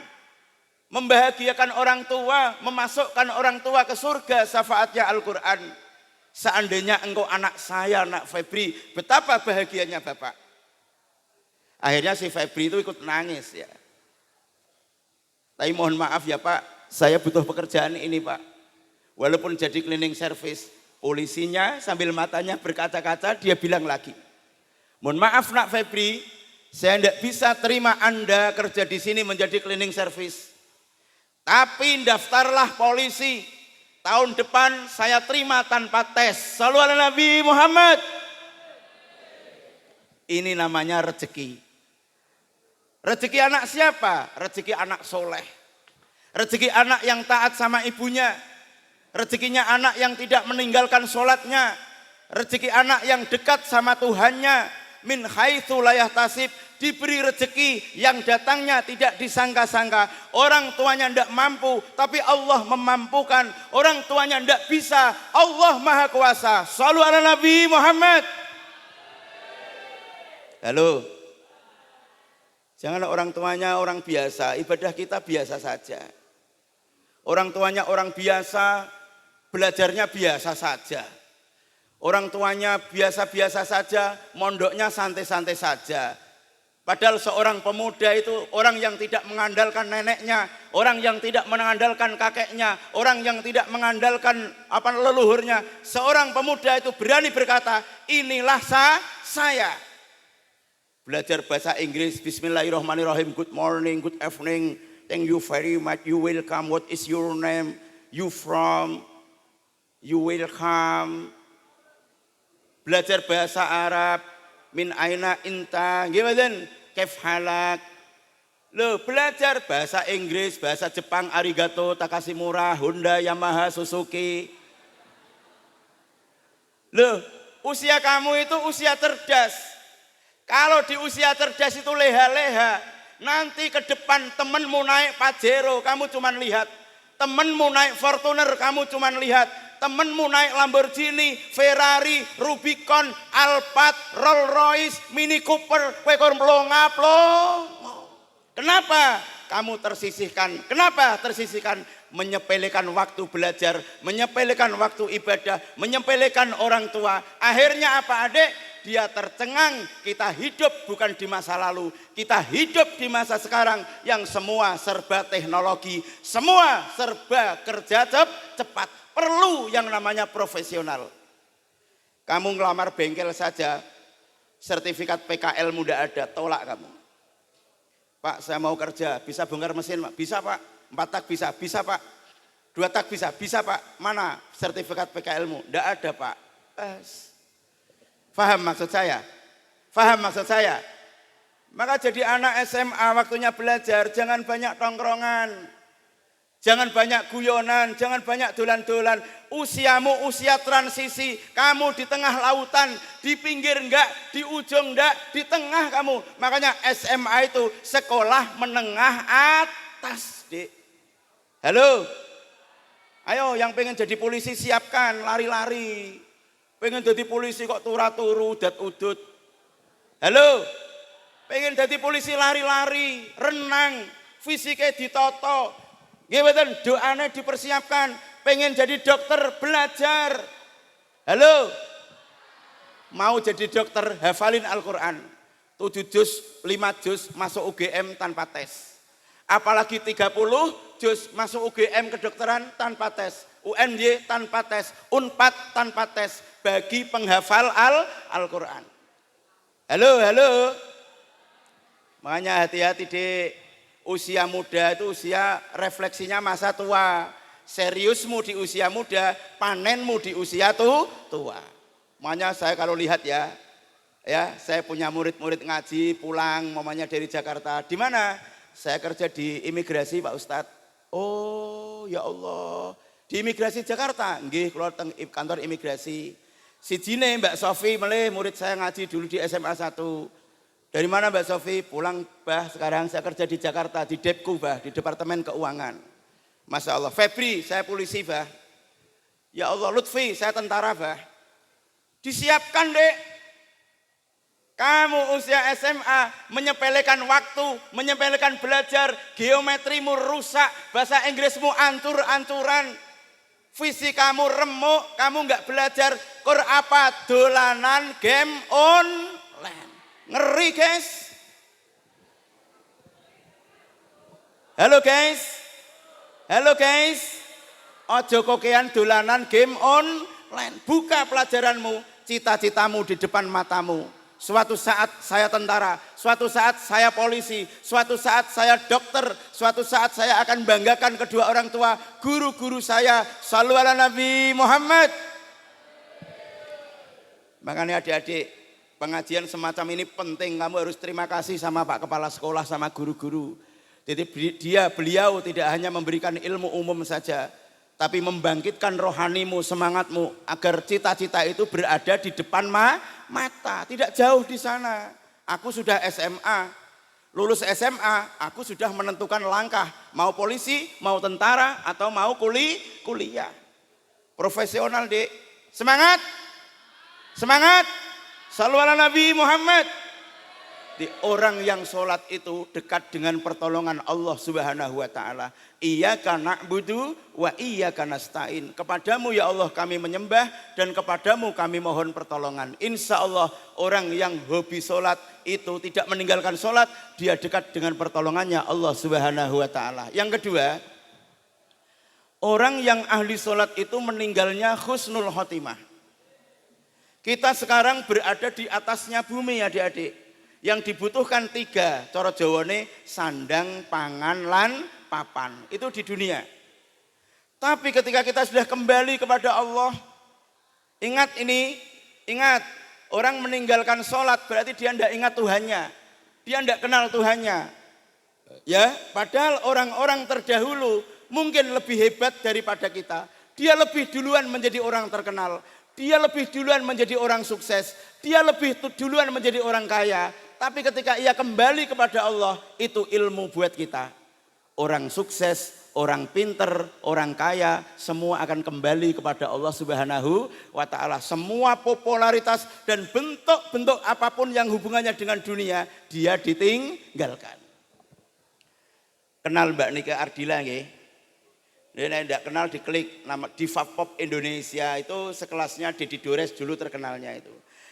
Membahagiakan orang tua, memasukkan orang tua ke surga syafaatnya Al-Quran. Seandainya engkau anak saya, nak Febri, betapa bahagianya Bapak. Akhirnya si Febri itu ikut nangis ya. Tapi mohon maaf ya Pak, saya butuh pekerjaan ini Pak. Walaupun jadi cleaning service, polisinya sambil matanya berkaca-kaca dia bilang lagi, mohon maaf nak Febri, saya tidak bisa terima Anda kerja di sini menjadi cleaning service. Tapi daftarlah polisi. Tahun depan saya terima tanpa tes. Shallu ala Nabi Muhammad. Ini namanya rezeki. Rezeki anak siapa? Rezeki anak soleh. Rezeki anak yang taat sama ibunya. Rezekinya anak yang tidak meninggalkan sholatnya. Rezeki anak yang dekat sama Tuhannya. Min haitsu la yahtasib, diberi rezeki yang datangnya tidak disangka-sangka. Orang tuanya tidak mampu tapi Allah memampukan. Orang tuanya tidak bisa, Allah Maha Kuasa. Shallu ala Nabi Muhammad. Halo. Janganlah orang tuanya orang biasa, ibadah kita biasa saja. Orang tuanya orang biasa, belajarnya biasa saja. Orang tuanya biasa-biasa saja, mondoknya santai-santai saja. Padahal seorang pemuda itu orang yang tidak mengandalkan neneknya, orang yang tidak mengandalkan kakeknya, orang yang tidak mengandalkan leluhurnya. Seorang pemuda itu berani berkata, inilah saya. Belajar bahasa Inggris, bismillahirrahmanirrahim, good morning, good evening, thank you very much, you welcome, what is your name, you from, you welcome. Belajar bahasa Arab, min aina inta, gimana? Kef halak. Lo belajar bahasa Inggris, bahasa Jepang, arigato, takashimura, Honda, Yamaha, Suzuki. Lo usia kamu itu usia cerdas. Kalau di usia cerdas itu leha-leha, nanti ke depan temenmu naik Pajero, kamu cuman lihat. Temenmu naik Fortuner, kamu cuman lihat. Temenmu naik Lamborghini, Ferrari, Rubicon, Alphard, Rolls Royce, Mini Cooper, kowe kon mlongaplong. Kenapa kamu tersisihkan? Kenapa tersisihkan? Menyepelekan waktu belajar, menyepelekan waktu ibadah, menyepelekan orang tua. Akhirnya apa adik? Dia tercengang. Kita hidup bukan di masa lalu, kita hidup di masa sekarang yang semua serba teknologi, semua serba kerja cepat. Perlu yang namanya profesional. Kamu ngelamar bengkel saja, sertifikat PKL muda ada, tolak kamu. Pak, saya mau kerja, bisa bongkar mesin Pak? Bisa Pak, 4 tak bisa, bisa Pak. 2 tak bisa Pak. Mana sertifikat PKL-mu? Tidak ada Pak. Faham maksud saya? Faham maksud saya? Maka jadi anak SMA waktunya belajar, jangan banyak tongkrongan. Jangan banyak guyonan, jangan banyak dolan-dolan. Usiamu usia transisi, kamu di tengah lautan, di pinggir enggak, di ujung enggak, di tengah kamu. Makanya SMA itu sekolah menengah atas, Dik. Halo? Ayo yang pengen jadi polisi siapkan, lari-lari. Pengen jadi polisi kok turu-turu, udat-udut. Halo? Pengen jadi polisi lari-lari, renang, fisiknya ditoto. Gimana doanya dipersiapkan, pengen jadi dokter belajar. Halo, mau jadi dokter hafalin Al-Quran, 7 juz, 5 juz masuk UGM tanpa tes. Apalagi 30 juz masuk UGM kedokteran tanpa tes, UNY tanpa tes, Unpad tanpa tes bagi penghafal Al-Quran. Halo. Makanya hati-hati Dek. Usia muda itu usia refleksinya masa tua. Seriusmu di usia muda, panenmu di usia tua. Makanya saya kalau lihat ya saya punya murid-murid ngaji pulang mamanya dari Jakarta. Di mana? Saya kerja di imigrasi Pak Ustadz. Oh ya Allah, di imigrasi Jakarta. Nggih, keluar kantor imigrasi. Sijine Mbak Sofi meleh murid saya ngaji dulu di SMA 1. Dari mana Mbak Sofi? Pulang bah, sekarang saya kerja di Jakarta, di Depku bah, di Departemen Keuangan. Masya Allah. Febri, saya polisi bah. Ya Allah, Lutfi, saya tentara bah. Disiapkan dek. Kamu usia SMA, menyepelekan waktu, menyepelekan belajar, geometrimu rusak, bahasa Inggrismu ancur-ancuran, fisikamu remuk, kamu nggak belajar, kur apa? Dolanan game online. Ngeri guys. Halo guys. Halo guys. Ojo kokean dolanan game online. Buka pelajaranmu, cita-citamu di depan matamu. Suatu saat saya tentara, suatu saat saya polisi, suatu saat saya dokter, suatu saat saya akan banggakan kedua orang tua, guru-guru saya. Shallu ala Nabi Muhammad. Makanya adik-adik, pengajian semacam ini penting, kamu harus terima kasih sama Pak Kepala Sekolah, sama guru-guru. Jadi beliau tidak hanya memberikan ilmu umum saja, tapi membangkitkan rohanimu, semangatmu, agar cita-cita itu berada di depan mata, tidak jauh di sana. Aku sudah SMA, lulus SMA, aku sudah menentukan langkah, mau polisi, mau tentara, atau mau kuliah. Profesional dek, semangat, semangat. Shallu ala Nabi Muhammad. Di orang yang sholat itu dekat dengan pertolongan Allah Subhanahu wa ta'ala. Iyyaka na'budu wa iyyaka nasta'in. Kepadamu ya Allah kami menyembah dan kepadamu kami mohon pertolongan. Insya Allah orang yang hobi sholat itu tidak meninggalkan sholat, dia dekat dengan pertolongannya Allah Subhanahu wa ta'ala. Yang kedua, orang yang ahli sholat itu meninggalnya husnul khotimah. Kita sekarang berada di atasnya bumi adik-adik. Yang dibutuhkan 3, cara Jawane sandang, pangan, lan papan. Itu di dunia. Tapi ketika kita sudah kembali kepada Allah, ingat ini, ingat. Orang meninggalkan sholat berarti dia tidak ingat Tuhannya. Dia tidak kenal Tuhannya. Ya, padahal orang-orang terdahulu mungkin lebih hebat daripada kita. Dia lebih duluan menjadi orang terkenal. Dia lebih duluan menjadi orang sukses. Dia lebih duluan menjadi orang kaya. Tapi ketika ia kembali kepada Allah, itu ilmu buat kita. Orang sukses, orang pinter, orang kaya, semua akan kembali kepada Allah Subhanahu wa ta'ala. Semua popularitas dan bentuk-bentuk apapun yang hubungannya dengan dunia, dia ditinggalkan. Kenal Mbak Nika Ardila nggih? Dia tidak kenal, diklik nama Diva Pop Indonesia, itu sekelasnya Deddy Dores dulu terkenalnya itu.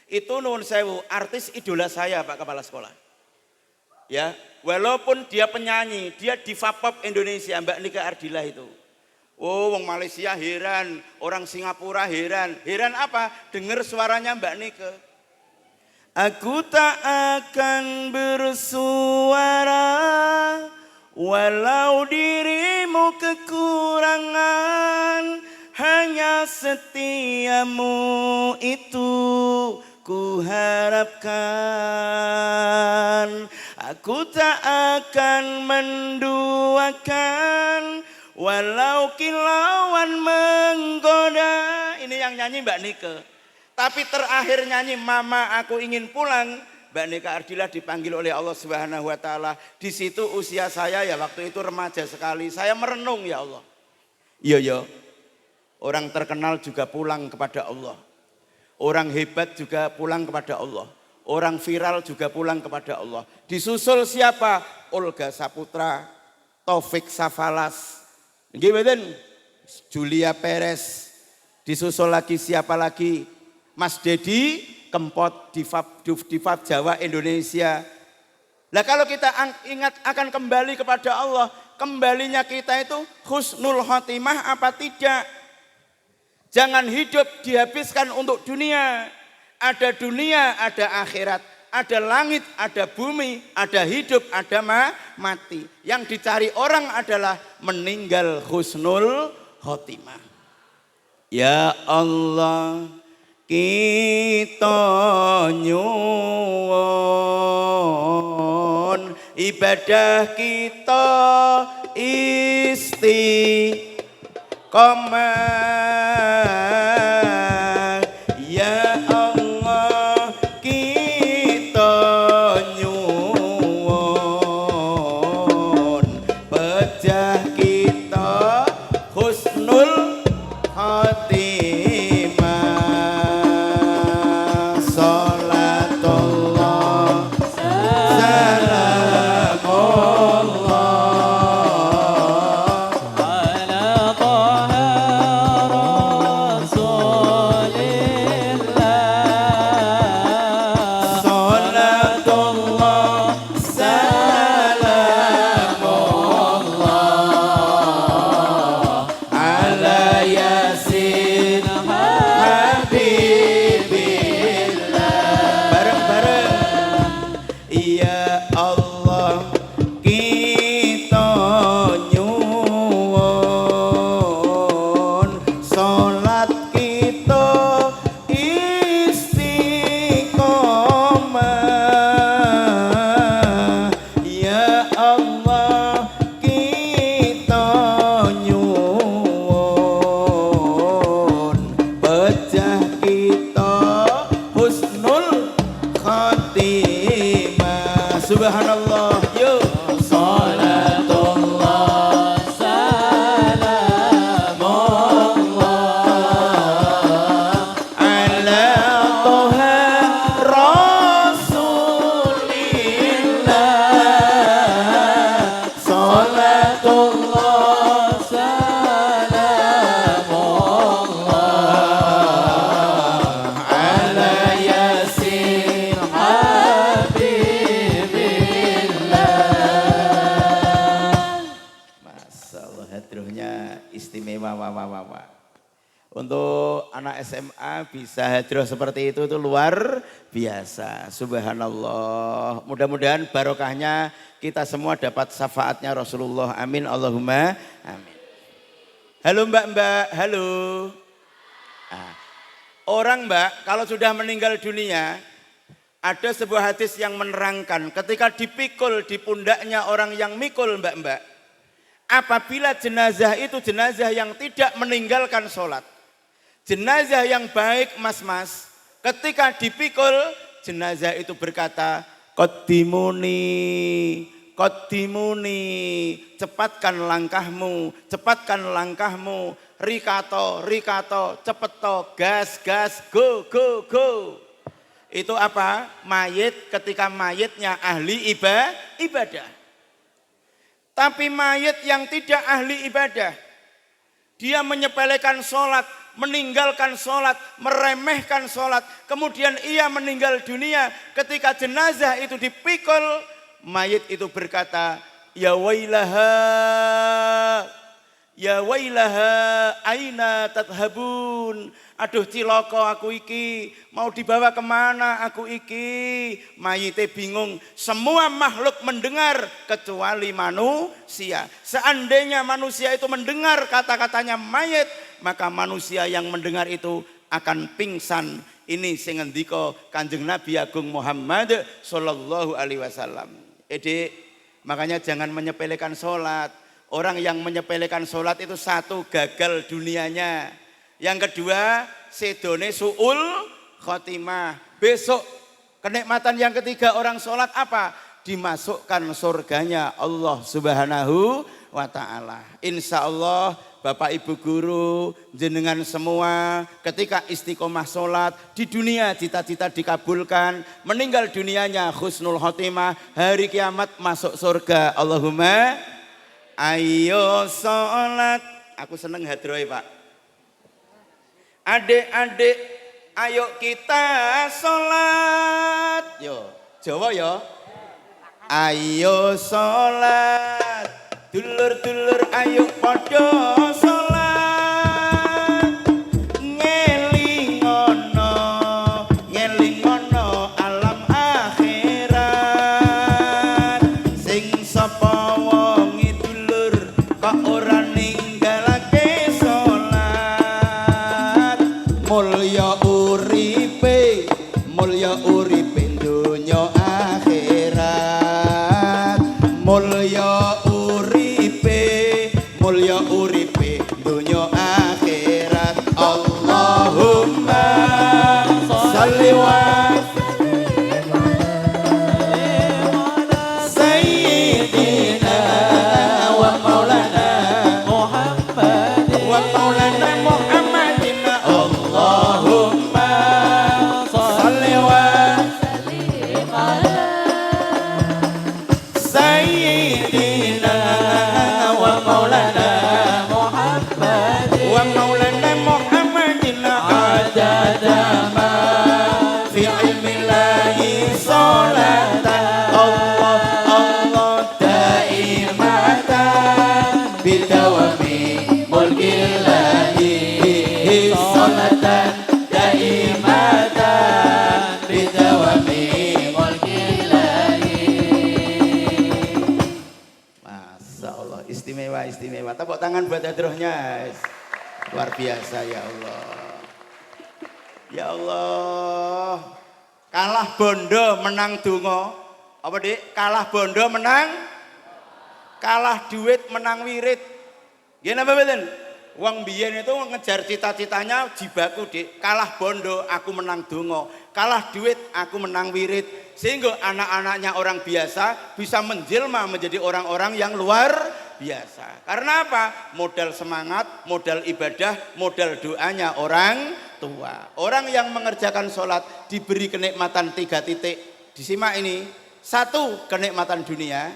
Itu nuwun sewu, artis idola saya Pak Kepala Sekolah. Ya, walaupun dia penyanyi, dia Diva Pop Indonesia Mbak Nika Ardila itu. Oh, wong Malaysia heran, orang Singapura heran. Heran apa? Dengar suaranya Mbak Nika. Aku tak akan bersuara walau dirimu kekurangan, hanya setiamu itu ku harapkan. Aku tak akan menduakan walau kilauan menggoda. Ini yang nyanyi Mbak Nika. Tapi terakhir nyanyi Mama Aku Ingin Pulang, Mbak Nika Ardila dipanggil oleh Allah Subhanahu wa ta'ala. Di situ usia saya ya waktu itu remaja sekali. Saya merenung ya Allah. Iya. Orang terkenal juga pulang kepada Allah. Orang hebat juga pulang kepada Allah. Orang viral juga pulang kepada Allah. Disusul siapa? Olga Saputra, Taufik Safalas, Julia Perez. Disusul lagi siapa lagi? Mas Dedi Kempot, Diva Jawa Indonesia. Nah kalau kita ingat akan kembali kepada Allah, kembalinya kita itu husnul khotimah apa tidak? Jangan hidup dihabiskan untuk dunia. Ada dunia, ada akhirat. Ada langit, ada bumi, ada hidup, ada mati. Yang dicari orang adalah meninggal husnul khotimah. Ya Allah, kita nyuwun ibadah kita istiqomah. Ya Allah, kita nyuwun kita husnul khotimah. Subhanallah. Yuk. Salatullah salamullah Ala toha rasulillah. Salatullah salamullah ala yasin habibillah. Masya Allah, hadrohnya istimewa. Untuk anak SMA bisa hadroh seperti itu luar biasa. Subhanallah. Mudah-mudahan barokahnya kita semua dapat syafaatnya Rasulullah. Amin. Allahumma amin. Halo mbak-mbak, halo. Orang mbak kalau sudah meninggal dunia, ada sebuah hadis yang menerangkan ketika dipikul di pundaknya orang yang mikul mbak-mbak. Apabila jenazah itu jenazah yang tidak meninggalkan sholat. Jenazah yang baik mas-mas, ketika dipikul jenazah itu berkata, Qaddimuni, cepatkan langkahmu, rikato, cepeto, gas, go. Itu apa? Mayit ketika mayitnya ahli ibadah. Tapi mayit yang tidak ahli ibadah, dia menyepelekan sholat, meninggalkan sholat, meremehkan sholat, kemudian ia meninggal dunia. Ketika jenazah itu dipikul, mayit itu berkata, ya wailaha, aina tadhabun. Aduh ciloko aku iki, mau dibawa kemana aku iki. Mayite bingung, semua makhluk mendengar kecuali manusia. Seandainya manusia itu mendengar kata-katanya mayit, maka manusia yang mendengar itu akan pingsan. Ini sing ngendika Kanjeng Nabi Agung Muhammad sallallahu alaihi wasallam. Makanya jangan menyepelekan sholat. Orang yang menyepelekan sholat itu satu, gagal dunianya. Yang kedua, sedone su'ul khotimah. Besok kenikmatan yang ketiga orang sholat apa? Dimasukkan surganya Allah Subhanahu wa ta'ala. Insya Allah Bapak Ibu Guru, jenengan semua ketika istiqomah sholat di dunia cita-cita dikabulkan, meninggal dunianya husnul khotimah, hari kiamat masuk surga. Allahumma ayo sholat. Aku seneng hadroy Pak. Adik-adik ayo kita sholat. Yo Jawa yo. Ayo sholat, dulur-dulur ayo podo sholat. Ngelingono alam akhirat. Sing sapa wonge dulur kok ora ninggalake sholat. Mulya uripe donya akhirat. Mulya uripe dunya akhirat. Allahumma sholli wa sayyidina wa maulana Muhammadin. Allahumma sholli wa sayyidina wa maulana Muhammadin adada ma fi ilmillahi sholatan. Allah daimatan bidawami mulkillahi sholatan daimatan bidawami mulkillahi. Masya Allah, istimewa. Tepuk tangan buat hadrohnya. Luar biasa ya Allah. Ya Allah. Kalah bondo menang donga. Apa Dik? Kalah bondo menang. Kalah duit menang wirid. Nggih napa mboten? Wong biyen itu ngejar cita-citanya jibaku Dik, kalah bondo aku menang donga, kalah duit aku menang wirid. Sehingga anak-anaknya orang biasa bisa menjelma menjadi orang-orang yang luar biasa. Karena apa? Modal semangat, modal ibadah, modal doanya orang tua. Orang yang mengerjakan sholat diberi kenikmatan 3 titik. Disimak ini. 1, kenikmatan dunia.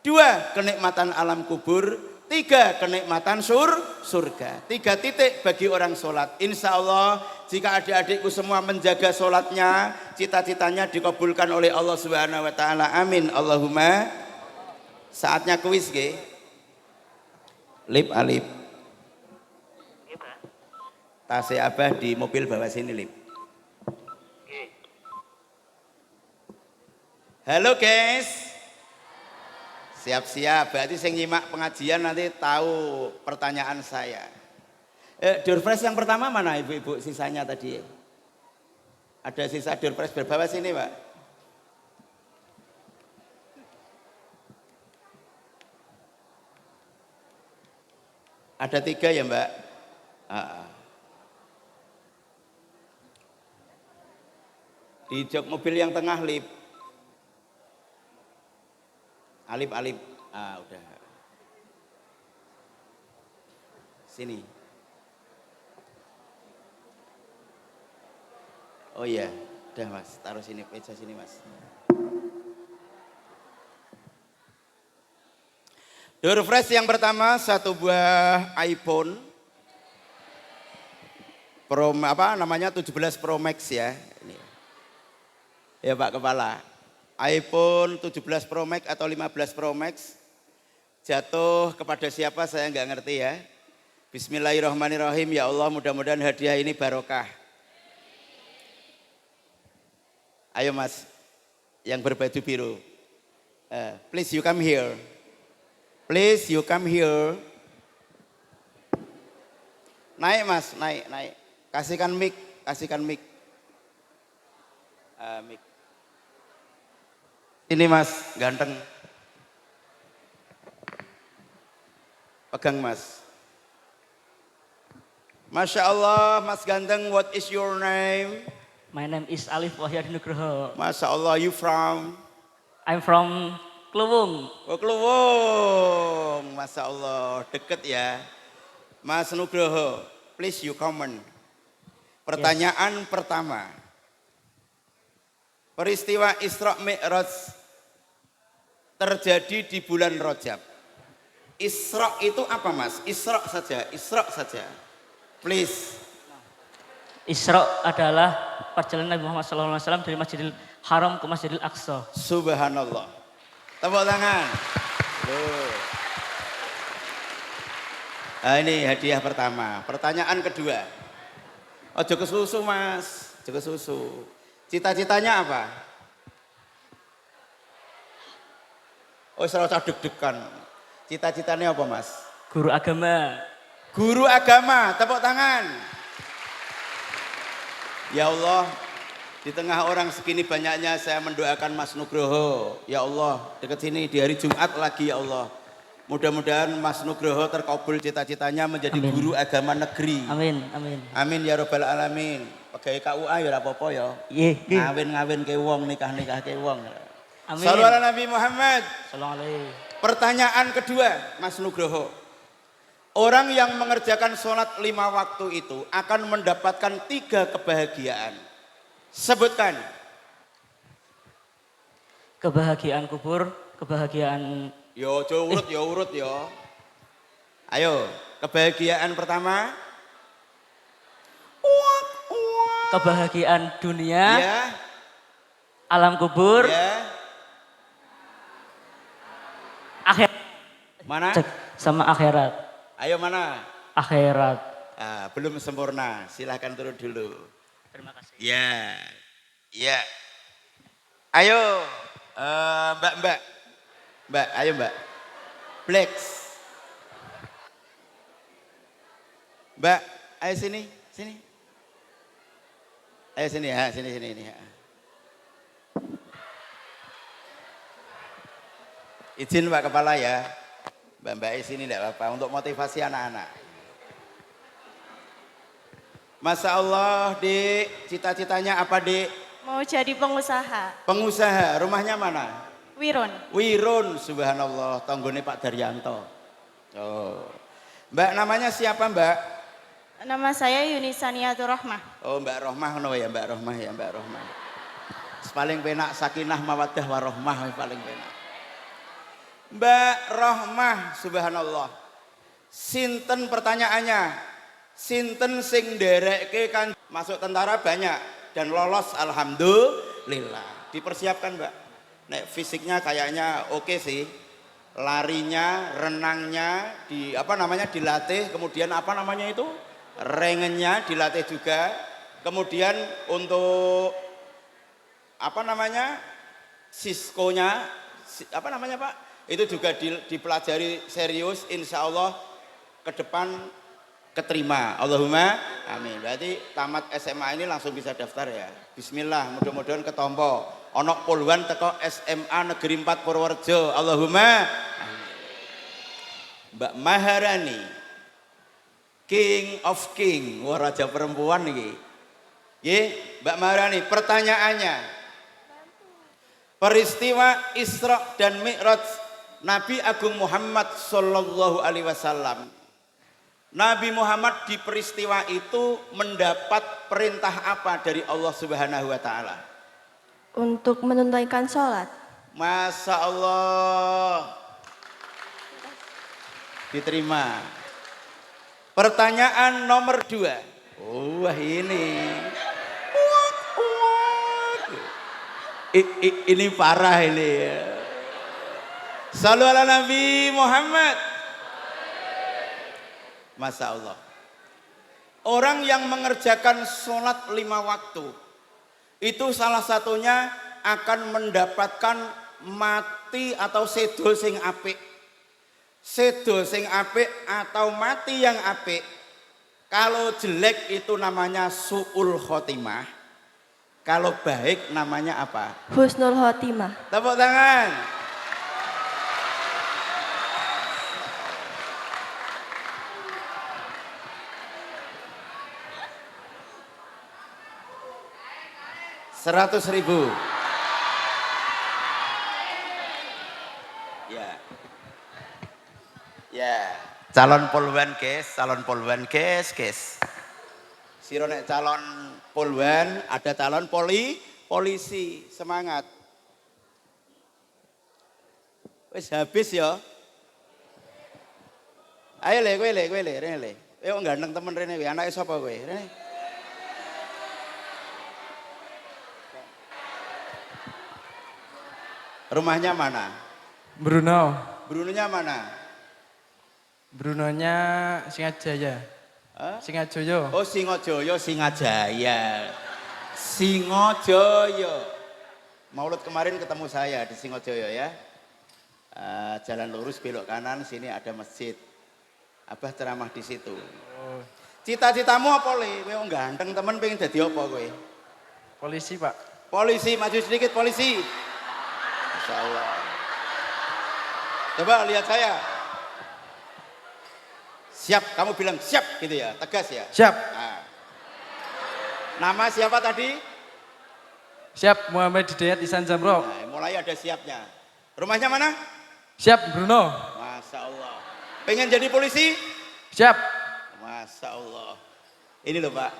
2, kenikmatan alam kubur. 3, kenikmatan surga. 3 titik bagi orang sholat. Insya Allah jika adik-adikku semua menjaga sholatnya, cita-citanya dikabulkan oleh Allah Subhanahu Wa Taala. Amin. Allahumma. Saatnya kuis ge. Lip alip. Tase abah di mobil bawa sini lip. Halo guys. Siap-siap, berarti saya nyimak pengajian nanti tahu pertanyaan saya. Doorpress yang pertama mana ibu-ibu sisanya tadi? Ada sisa doorpress berbawa sini Pak. Ada 3 ya Mbak? Di jok mobil yang tengah lip. Alip. Udah. Sini. Oh iya, udah Mas, taruh sini, meja sini Mas. Door fresh yang pertama 1 buah iPhone Pro 17 Pro Max ya. Ini. Ya Pak Kepala. iPhone 17 Pro Max atau 15 Pro Max jatuh kepada siapa saya nggak ngerti ya. Bismillahirrahmanirrahim. Ya Allah, mudah-mudahan hadiah ini barokah. Ayo Mas, yang berbaju biru. Please you come here. Please you come here. Naik Mas, naik. Kasihkan mic. Mic. Ini Mas, ganteng. Pegang Mas. Masya Allah, Mas ganteng, what is your name? My name is Alif Wahyudi Nugroho. Masya Allah, you from? I'm from Kluwung. Oh Kluwung, Masya Allah, deket ya. Mas Nugroho, please you comment. Pertanyaan pertama. Peristiwa Isra Mi'raj terjadi di bulan Rajab. Isra itu apa Mas? Isra saja. Please. Isra adalah perjalanan Nabi Muhammad SAW dari Masjidil Haram ke Masjidil Aqsa. Subhanallah. Tepuk tangan. Loh. Nah, ini hadiah pertama. Pertanyaan kedua. Ojo kesusu Mas, ojo kesusu. Cita-citanya apa? Oh, serasa deg-degan. Cita-citanya apa Mas? Guru agama. Guru agama, tepuk tangan. Ya Allah, di tengah orang segini banyaknya saya mendoakan Mas Nugroho. Ya Allah, dekat sini di hari Jumat lagi ya Allah. Mudah-mudahan Mas Nugroho terkabul cita-citanya menjadi Amin. Guru agama negeri. Amin. Amin ya Rabbal Alamin. Pegawai KUA ya apa-apa ya. Nggih. Ngawin ke wong, nikah ke wong. Amin. Shallallahu ala Nabi Muhammad. Sallallahu alaihi. Pertanyaan kedua, Mas Nugroho. Orang yang mengerjakan sholat 5 waktu itu akan mendapatkan 3 kebahagiaan. Sebutkan. Kebahagiaan kubur, kebahagiaan Yo, urut yo. Ayo, kebahagiaan pertama. kebahagiaan dunia, Ya, alam kubur, ya. akhirat. Mana? Cek, sama akhirat. Ayo mana? Akhirat. Belum sempurna, silahkan turun dulu. Terima kasih. Ya, ya. Ayo, Mbak, ayo Mbak. Flex. Mbak, ayo sini. Ayo sini ya, sini ini. Ya. Izin Pak Kepala ya, Mbak sini enggak apa-apa untuk motivasi anak-anak. Masya Allah, Dik. Cita-citanya apa, Dik? Mau jadi pengusaha. Pengusaha. Rumahnya mana? Wiron. Wirun, subhanallah. Tanggone Pak Daryanto. Oh. Mbak, namanya siapa, Mbak? Nama saya Yunisaniatur Rahmah. Oh, Mbak Rohmah, no ya, Mbak Rohmah ya, Mbak Rohmah. Paling penak sakinah mawaddah warohmah paling penak. Mbak Rohmah, subhanallah. Sinten pertanyaannya? Sinten sing nderekke kan masuk tentara banyak dan lolos alhamdulillah. Dipersiapkan, Mbak. Nek fisiknya kayaknya oke sih. Larinya, renangnya dilatih, kemudian rengennya dilatih juga. Kemudian untuk siskonya Pak? Itu juga dipelajari serius, insya Allah ke depan keterima. Allahumma amin. Berarti tamat SMA ini langsung bisa daftar ya. Bismillah, mudah-mudahan ketompo. Onok puluhan teko SMA Negeri 4 Purworejo. Allahumma amin. Mbak Maharani, King of King, wah raja perempuan nih. Mbak Maharani, pertanyaannya. Peristiwa Isra dan Mi'raj Nabi Agung Muhammad sallallahu alaihi wasallam. Nabi Muhammad di peristiwa itu mendapat perintah apa dari Allah Subhanahu wa taala? Untuk menunaikan sholat. Masya Allah. Diterima. Pertanyaan nomor 2. Wah ini. Ini parah ini. Shallu ala Nabi Muhammad. Masya Allah. Orang yang mengerjakan sholat 5 waktu itu salah satunya akan mendapatkan mati atau sedo sing apik. Sedo sing apik atau mati yang apik. Kalau jelek itu namanya su'ul khotimah. Kalau baik namanya apa? Husnul khotimah. Tepuk tangan. Rp100.000. Ya. Calon poluan guys. Siro nek calon poluan, ada calon polisi. Semangat. Wis habis ya. Ayo le, kowe le, rene le. Ayo gandeng temen rene kowe, anake sapa kowe? Rene. Rumahnya mana? Bruno. Brunonya mana? Brunonya Singajaya. Singajoyo. Oh Singojoyo, Singajaya. Singojoyo. Maulud kemarin ketemu saya di Singojoyo ya. Jalan lurus belok kanan, sini ada masjid. Abah ceramah di situ. Cita-citamu apa le? Kowe ganteng temen pengen dadi apa kowe? Polisi, Pak. Polisi, maju sedikit polisi. Masya Allah. Coba lihat saya. Siap, kamu bilang siap gitu ya, tegas ya. Siap. Nah. Nama siapa tadi? Siap, Muhammad Hidayat Ihsan Jamro. Nah, mulai ada siapnya. Rumahnya mana? Siap, Bruno. Masya Allah. Pengen jadi polisi? Siap. Masya Allah. Ini loh Pak.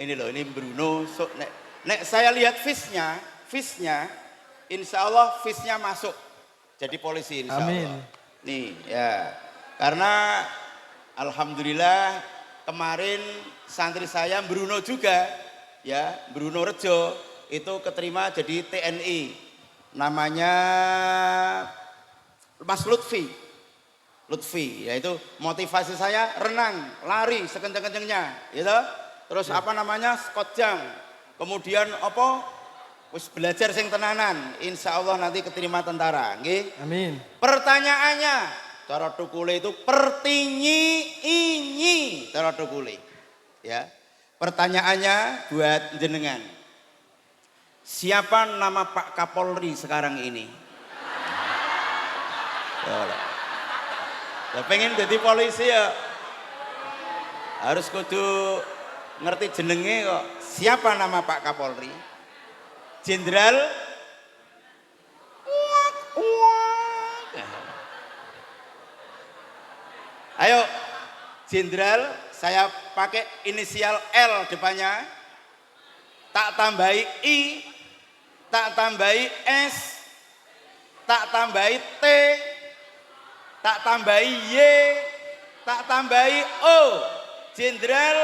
Ini Bruno. So, nek saya lihat visnya, insya Allah visnya masuk. Jadi polisi insya Amin. Allah. Nih ya. Karena alhamdulillah kemarin santri saya Bruno juga. Ya, Bruno Rejo itu keterima jadi TNI. Namanya Mas Lutfi, yaitu motivasi saya renang, lari sekenceng-kencengnya, gitu. Terus skotjang, kemudian wis belajar sing tenanan, insya Allah nanti keterima tentara, nggih. Amin. Pertanyaannya, cara tukule itu pertinyi-inyi, cara tukule, ya. Pertanyaannya buat jenengan, siapa nama Pak Kapolri sekarang ini? Ya pengen jadi polisi ya harus kudu Ngerti jenenge kok. Siapa nama Pak Kapolri? Jenderal Ayo, Jenderal, saya pakai inisial L depannya, tak tambahi I, tak tambahi S, tak tambahi T, tak tambahi Y, tak tambahi O. Jenderal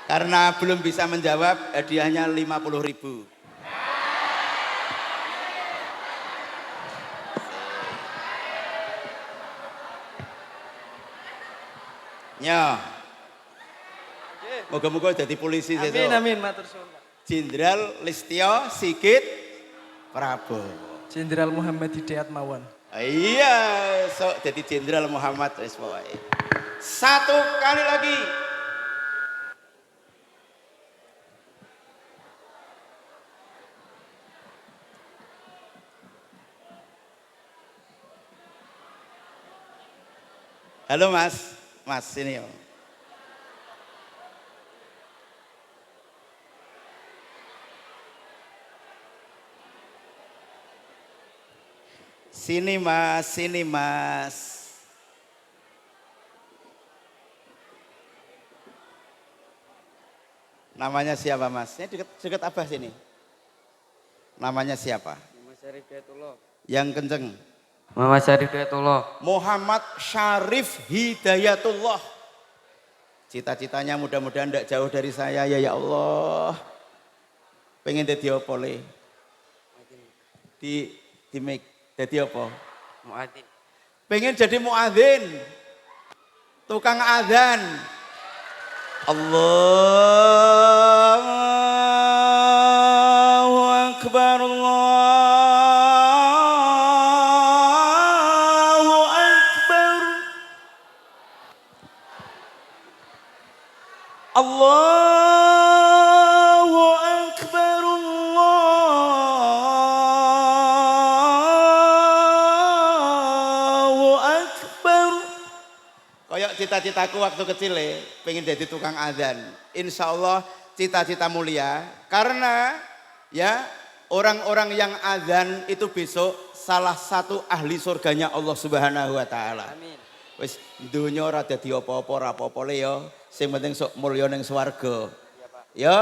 karena belum bisa menjawab, hadiahnya 50.000. Ya. Moga-moga jadi polisi Amin, sesuk. amin, matur suwun, Pak. Jenderal Listio Sigit Prabowo. Jenderal Muhammad Hidayat mawon. Iya, sok jadi Jenderal Muhammad wis pokoke. Satu kali lagi. Halo Mas, Mas sini. Sini Mas, sini Mas. Namanya siapa Mas? Ini dekat Abah sini. Namanya siapa? Muhammad Syarif Hidayatullah. Yang kenceng. Muhammad Syarif Hidayatullah. Muhammad Syarif Hidayatullah. Cita-citanya mudah-mudahan tidak jauh dari saya ya Allah. Pengen jadi apa le? Di mic. Jadi apa? Muadzin. Pengen jadi muadzin. Tukang adzan. Allahu Akbar, Allahu Akbar. Allahu Akbar, Allahu Akbar. Kayak cita-citaku waktu kecil pengen jadi tukang adzan. Insya Allah cita-cita mulia. Karena ya orang-orang yang adzan itu besok salah satu ahli surganya Allah Subhanahu wa taala. Amin. Wis dunya ora dadi apa-apa ora apa-apa le ya. Sing penting sok mulya ning swarga. Iya, Pak. Ya.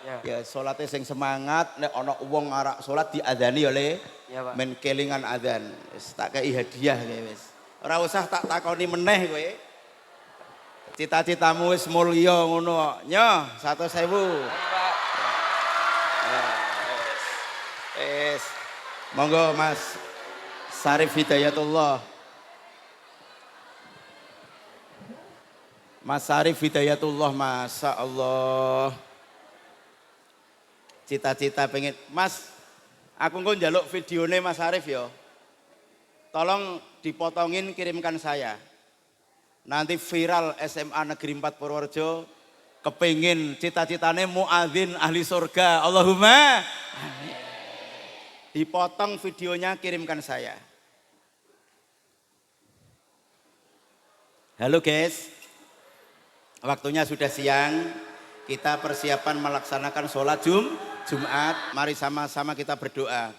Ya. Ya salate sing semangat nek ana wong arak salat diadzani ya le. Ya, Pak. Men kelingan adzan. Wis tak kei hadiah kowe wis. Ora usah tak takoni meneh kowe. Cita-citamu wis mulya ngono. Nyo, 100.000. Wis. Monggo Mas Syarif Hidayatullah. Mas Syarif Hidayatullah, Masya Allah. Cita-cita pengen, Mas, aku nggak njaluk videonya Mas Syarif ya. Tolong dipotongin, kirimkan saya. Nanti viral SMA Negeri 4 Purworejo, kepingin cita-citanya muadzin ahli surga. Allahumma. Dipotong videonya, kirimkan saya. Halo guys. Waktunya sudah siang, kita persiapan melaksanakan sholat Jumat. Mari sama-sama kita berdoa.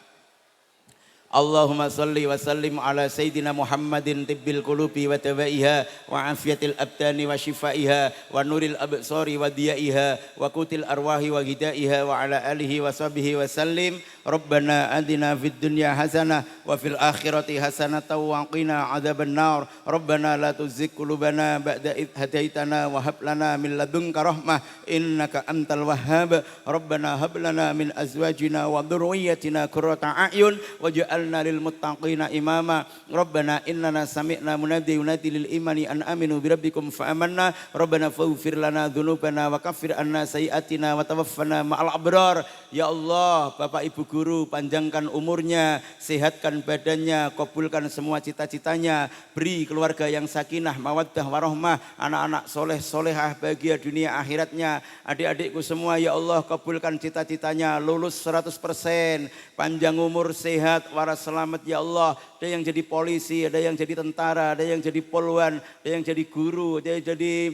Allahumma salli wa sallim ala Sayyidina Muhammadin tibbil qulubi wa tabaiha wa afiyatil abdani wa shifaiha wa nuril absari wa diyaiha wa kutil arwahi wa hidaiha wa ala alihi wa sahbihi wa sallim. Rabbana adina fid dunya hasanah wa fil akhirati hasanah wa qina adzaban nar. Rabbana la tuzigh qulubana ba'da idh hadaitana wa hab lana min ladunka rahmah innaka antal wahhab. Rabbana hab lana min azwajina wa dhurriyyatina qurrata a'yun waj'alna lil muttaqina imama. Rabbana innana sami'na munadi yunadi lil imani an aminu bi rabbikum fa amanna. Rabbana faghfir lana dzunubana wa kaffir anna sayiatina wa tawaffana ma'al abrar. Ya Allah, Bapak Ibu guru, panjangkan umurnya, sehatkan badannya, kabulkan semua cita-citanya, beri keluarga yang sakinah, mawaddah, warahmah, anak-anak soleh, solehah, bahagia dunia akhiratnya, adik-adikku semua ya Allah kabulkan cita-citanya, lulus 100%, panjang umur, sehat, waras selamat ya Allah. Ada yang jadi polisi, ada yang jadi tentara, ada yang jadi polwan, ada yang jadi guru, ada yang jadi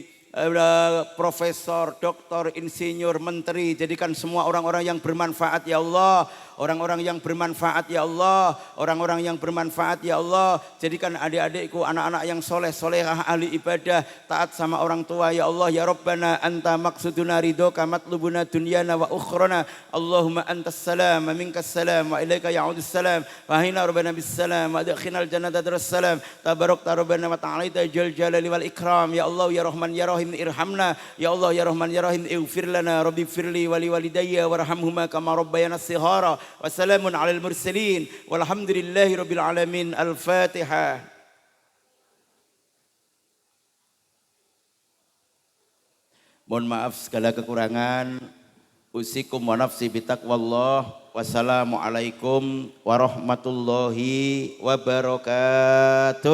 profesor, doktor, insinyur, menteri, jadikan semua orang-orang yang bermanfaat ya Allah, orang-orang yang bermanfaat ya Allah, orang-orang yang bermanfaat ya Allah, jadikan adik-adikku anak-anak yang soleh, solehah, ahli ibadah, taat sama orang tua ya Allah ya Rabbana anta maksuduna ridhoka matlubuna dunyana wa ukhrana, Allahumma antas salam wa minkas salam wa ilaika ya'udus salam wa hina rabbana bis salam wa adkhilnal jannata daras salam tabarakta rabbana wa ta'alaita jal jalali wal ikram ya Allah ya Rahman ya Rahim irhamna ya Allah ya Rahman ya Rahim ighfir lana rabbi firli wali walidayya warhamhuma kama rabbayana shighara wa salamun alal mursalin walhamdulillahi rabbil alamin. Al-Fatihah. Mohon maaf segala kekurangan. Usikum wa nafsi bitaqwallah. Wassalamualaikum warahmatullahi wabarakatuh.